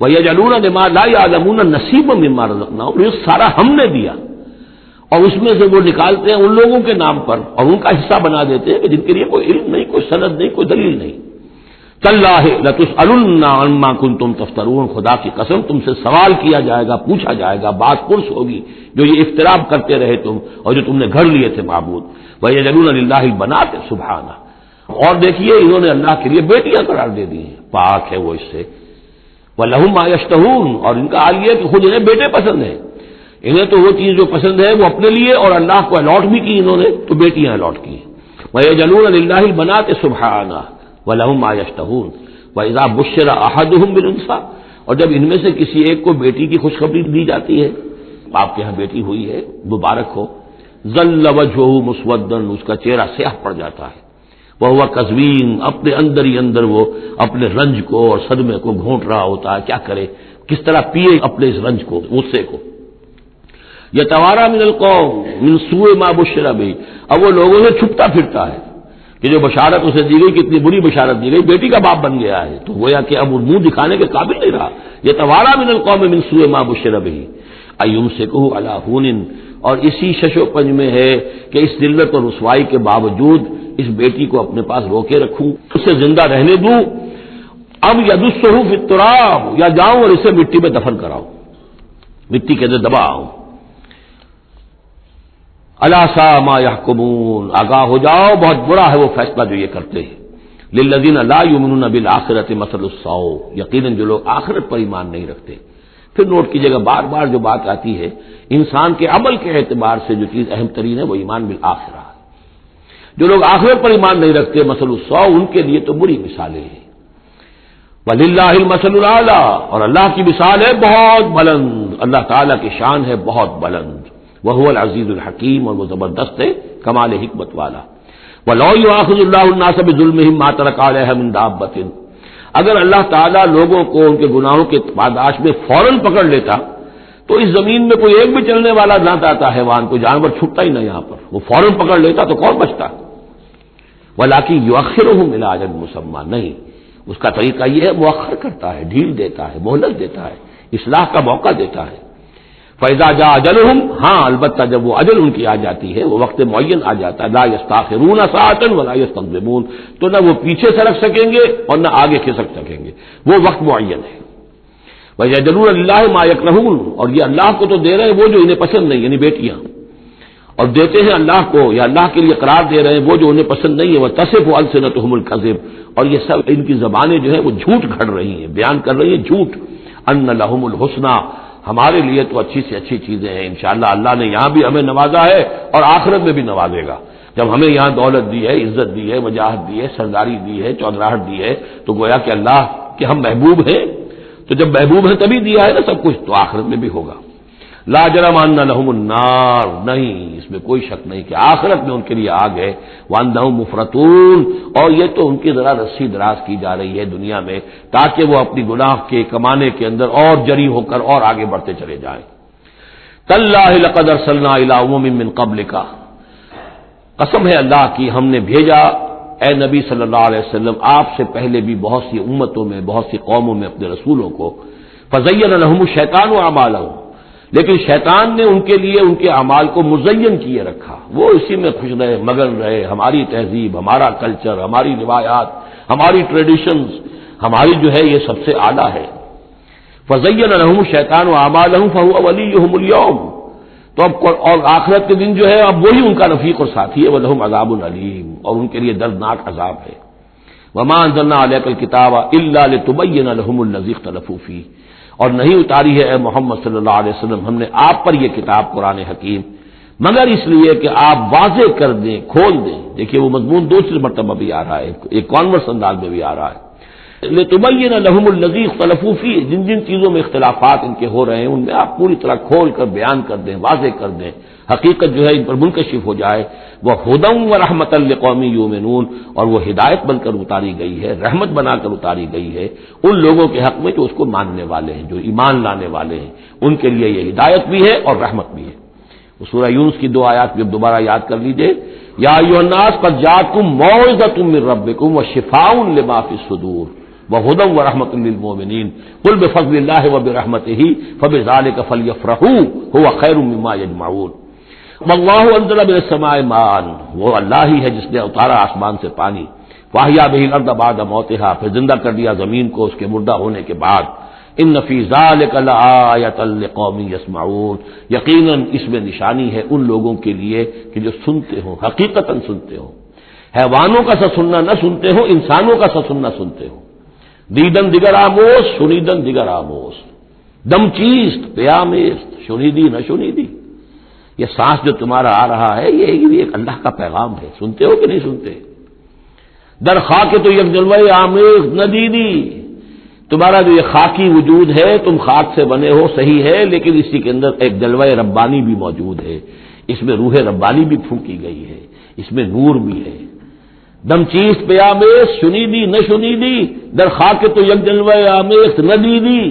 وَيَجْعَلُونَ لِمَا لَا يَعْلَمُونَ نَصِيبًا مِّمَّا رَزَقْنَاهُمْ، یہ سارا ہم نے دیا، اور اس میں سے وہ نکالتے ہیں ان لوگوں کے نام پر اور ان کا حصہ بنا دیتے ہیں کہ جن کے لیے کوئی علم نہیں، کوئی سند نہیں، کوئی دلیل نہیں۔ تاللہ لتسألن عما کنتم تفترون، خدا کی قسم تم سے سوال کیا جائے گا، پوچھا جائے گا، بات پرس ہوگی جو یہ افتراء کرتے رہے تم اور جو تم نے گھڑ لیے تھے معبود۔ وَيَجْعَلُونَ لِلَّهِ الْبَنَاتِ سُبْحَانَهُ، اور دیکھیے انہوں نے اللہ کے لیے بیٹیاں قرار دے دی ہیں، پاک ہے وہ اس سے۔ وَلَهُم مَّا يَشْتَهُونَ، اور ان کا حال یہ ہے کہ خود انہیں بیٹے پسند ہیں، انہیں تو وہ چیز جو پسند ہے وہ اپنے لیے اور اللہ کو الاٹ بھی کی انہوں نے، تو بیٹیاں الاٹ کی۔ وَيَجْعَلُونَ لِلَّهِ الْبَنَاتِ سُبْحَانَهُ وَلَهُم مَّا يَشْتَهُونَ وَإِذَا بُشِّرَ أَحَدُهُم بِالْأُنثَىٰ، اور جب ان میں سے کسی ایک کو بیٹی کی خوشخبری دی جاتی ہے، آپ کے ہاں بیٹی ہوئی ہے، مبارک ہو، ظَلَّ وَجْهُهُ مُسْوَدًّا، اس کا چہرہ سیاہ پڑ جاتا ہے، وَهُوَ كَظِيمٌ، اپنے اندر ہی اندر وہ اپنے رنج کو اور صدمے کو گھونٹ رہا ہوتا ہے، کیا کرے، کس طرح پیے اپنے اس رنج کو، غصے کو۔ یتوارا من القوم من سوء ما بشر به، اب وہ لوگوں سے چھپتا پھرتا ہے کہ جو بشارت اسے دی گئی، کتنی بری بشارت دی گئی، بیٹی کا باپ بن گیا ہے، تو گویا کہ اب وہ منہ دکھانے کے قابل نہیں رہا۔ یتوارا من القوم من سوء ما بشر به ایمسکہ علی ہون، اور اسی شش و پنج میں ہے کہ اس ذلت اور رسوائی کے باوجود اس بیٹی کو اپنے پاس روکے رکھوں، اسے زندہ رہنے دوں، ام یدسہ فی التراب، یا جاؤں اور اسے مٹی میں دفن کراؤں، مٹی کے اندر دباؤں۔ الا ساء ما يحكمون، آگاہ ہو جاؤ بہت برا ہے وہ فیصلہ جو یہ کرتے ہیں۔ للذین لا یؤمنون بالآخرۃ مثل السوء، یقیناً جو لوگ آخرت پر ایمان نہیں رکھتے۔ پھر نوٹ کیجیے گا بار بار جو بات آتی ہے، انسان کے عمل کے اعتبار سے جو چیز اہم ترین ہے وہ ایمان بالآخرہ ہے۔ جو لوگ آخرت پر ایمان نہیں رکھتے، مثل السوء، ان کے لیے تو بری مثالیں ہیں۔ وللہ المثل الاعلی، اور اللہ کی مثال ہے بہت بلند، اللہ تعالیٰ کی شان ہے بہت بلند۔ وَهُوَ الْعَزِيزُ الْحَكِيمُ، اور وہ زبردست ہے، کمال حکمت والا۔ وَلَوْ يُؤَاخِذُ اللَّهُ النَّاسَ بِظُلْمِهِمْ مَا تَرَكَ عَلَيْهَا مِن دَابَّةٍ، اگر اللہ تعالیٰ لوگوں کو ان کے گناہوں کے پاداش میں فوراً پکڑ لیتا تو اس زمین میں کوئی ایک بھی چلنے والا نہ آتا حیوان، کوئی جانور چھٹتا ہی نہ، یہاں پر وہ فوراً پکڑ لیتا تو کون بچتا؟ وَلَٰكِن يُؤَخِّرُهُمْ إِلَىٰ أَجَلٍ مُّسَمًّى، نہیں، اس کا طریقہ یہ ہے مؤخر کرتا ہے، ڈھیل دیتا ہے، مہلت دیتا ہے، اصلاح کا موقع دیتا ہے۔ فَإِذَا جَاءَ أَجَلُهُمْ، ہاں البتہ جب وہ اجل ان کی آ جاتی ہے، وہ وقت معین آ جاتا ہے، لَا يَسْتَأْخِرُونَ سَاعَةً وَلَا يَسْتَقْدِمُونَ، تو نہ وہ پیچھے سرک سکیں گے اور نہ آگے کھسک سکیں گے، وہ وقت معین ہے۔ وَيَجْعَلُونَ لِلَّهِ مَا يَكْرَهُونَ، اور یہ اللہ کو تو دے رہے ہیں وہ جو انہیں پسند نہیں، یعنی بیٹیاں، اور دیتے ہیں اللہ کو یا اللہ کے لیے قرار دے رہے ہیں وہ جو انہیں پسند نہیں ہے۔ وَتَصِفُ أَلْسِنَتُهُمُ الْكَذِبَ، اور یہ سب ان کی زبانیں جو ہیں وہ جھوٹ گھڑ رہی ہیں، بیان کر رہی ہیں جھوٹ۔ أَنَّ لَهُمُ الْحُسْنَى، ہمارے لیے تو اچھی سے اچھی چیزیں ہیں، انشاءاللہ اللہ نے یہاں بھی ہمیں نوازا ہے اور آخرت میں بھی نوازے گا۔ جب ہمیں یہاں دولت دی ہے، عزت دی ہے، وجاہت دی ہے، سرداری دی ہے، چودراہٹ دی ہے، تو گویا کہ اللہ کے ہم محبوب ہیں، تو جب محبوب ہیں تبھی دیا ہے نا سب کچھ، تو آخرت میں بھی ہوگا۔ لا جرم ان لهم النار، نہیں اس میں کوئی شک نہیں کہ آخرت میں ان کے لیے آگ ہے۔ وانہم مفرطون، اور یہ تو ان کی ذرا رسی دراز کی جا رہی ہے دنیا میں تاکہ وہ اپنی گناہ کے کمانے کے اندر اور جری ہو کر اور آگے بڑھتے چلے جائیں۔ تاللہ لقد ارسلنا الی امم من قبلک، قسم ہے اللہ کی ہم نے بھیجا اے نبی صلی اللہ علیہ وسلم آپ سے پہلے بھی بہت سی امتوں میں، بہت سی قوموں میں اپنے رسولوں کو۔ فزین لهم الشیطان اعمالهم، لیکن شیطان نے ان کے لیے ان کے اعمال کو مزین کیے رکھا، وہ اسی میں خوش رہے، مگن رہے، ہماری تہذیب، ہمارا کلچر، ہماری روایات، ہماری ٹریڈیشنز، ہماری جو ہے یہ سب سے اعلیٰ ہے۔ فزین لهم الشیطان اعمالهم فهو ولیهم اليوم، تو اب اور آخرت کے دن جو ہے اب وہی ان کا رفیق اور ساتھی ہے، وَلَهُمْ عَذَابٌ علیم، اور ان کے لیے دردناک عذاب ہے۔ وَمَا أَنزَلْنَا عَلَيْكَ الْكِتَابَ إِلَّا لِتُبَيِّنَ لَهُمُ الَّذِي اخْتَلَفُوا فِيهِ، اور نہیں اتاری ہے اے محمد صلی اللہ علیہ وسلم ہم نے آپ پر یہ کتاب قرآن حکیم مگر اس لیے کہ آپ واضح کر دیں، کھول دیں۔ دیکھیے وہ مضمون دوسری مرتبہ بھی آ رہا ہے، ایک کانورس انداز میں بھی آ رہا ہے، لِتُبَيِّنَ لَهُمُ الَّذِي اخْتَلَفُوا فِيهِ، جن جن چیزوں میں اختلافات ان کے ہو رہے ہیں ان میں آپ پوری طرح کھول کر بیان کر دیں، واضح کر دیں، حقیقت جو ہے ان پر منکشف ہو جائے۔ وَهُدًى وَرَحْمَةً لِقَوْمٍ يُؤْمِنُونَ، اور وہ ہدایت بن کر اتاری گئی ہے، رحمت بنا کر اتاری گئی ہے ان لوگوں کے حق میں جو اس کو ماننے والے ہیں، جو ایمان لانے والے ہیں، ان کے لیے یہ ہدایت بھی ہے اور رحمت بھی ہے۔ سورہ یونس کی 2 آیات بھی دوبارہ یاد کر لیجئے، یا ایھا الناس قد جاءتکم موعظۃ من ربکم وشفاء لما فی الصدور وہدی ورحمۃ للمؤمنین قل بفضل اللہ وبرحمتہ فبذلک فلیفرحوا هو خیر مما یجمعون۔ واللہ انزل من السماء ماء، وہ اللہ ہی ہے جس نے اتارا آسمان سے پانی، فاحیا بہ الارض بعد موتها، پھر زندہ کر دیا زمین کو اس کے مردہ ہونے کے بعد۔ ان فی ذلک لآیۃ لقوم یسمعون، یقیناً اس میں نشانی ہے ان لوگوں کے لیے کہ جو سنتے ہوں، حقیقتاً سنتے ہوں، حیوانوں کا سا سننا نہ سنتے ہوں، انسانوں کا سا سننا سنتے ہوں۔ دیدن دیگر آموز، شنیدن دیگر آموز، دم چیست پیامیست، شنیدی نہ شنیدی۔ یہ سانس جو تمہارا آ رہا ہے یہ بھی ایک اللہ کا پیغام ہے، سنتے ہو کہ نہیں سنتے؟ در خاک تو یک جلوہ آمیز ندیدی، تمہارا جو یہ خاکی وجود ہے تم خاک سے بنے ہو صحیح ہے، لیکن اسی کے اندر ایک جلوہ ربانی بھی موجود ہے، اس میں روح ربانی بھی پھونکی گئی ہے، اس میں نور بھی ہے۔ دم چیست پیامیز، شنیدی نہ شنیدی، در خاک تو یک جلوہ آمیز ندیدی،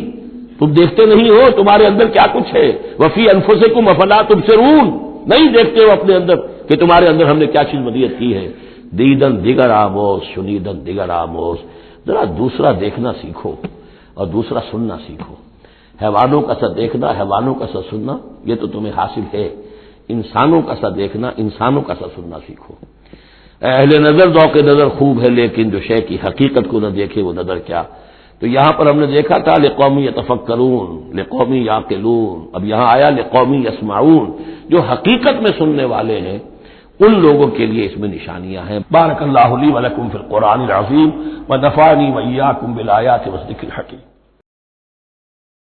تم دیکھتے نہیں ہو تمہارے اندر کیا کچھ ہے؟ وفی انفسکم افلا تبصرون، نہیں دیکھتے ہو اپنے اندر کہ تمہارے اندر ہم نے کیا چیز مدیت کی ہے۔ دیدن دیگر آموز، شنیدن دیگر آموز، ذرا دوسرا دیکھنا سیکھو اور دوسرا سننا سیکھو۔ حیوانوں کا سا دیکھنا، حیوانوں کا سا سننا یہ تو تمہیں حاصل ہے، انسانوں کا سا دیکھنا، انسانوں کا سا سننا سیکھو۔ اہل نظر ذوق نظر خوب ہے لیکن جو شے کی حقیقت کو نہ دیکھے وہ نظر کیا۔ تو یہاں پر ہم نے دیکھا تھا لقوم یتفکرون، لقوم یعقلون، اب یہاں آیا لقوم یسمعون، جو حقیقت میں سننے والے ہیں ان لوگوں کے لیے اس میں نشانیاں ہیں۔ بارک اللہ لی ولکم فی القرآن العظیم ونفعنی وإیاکم بالآیات والذکر الحکیم۔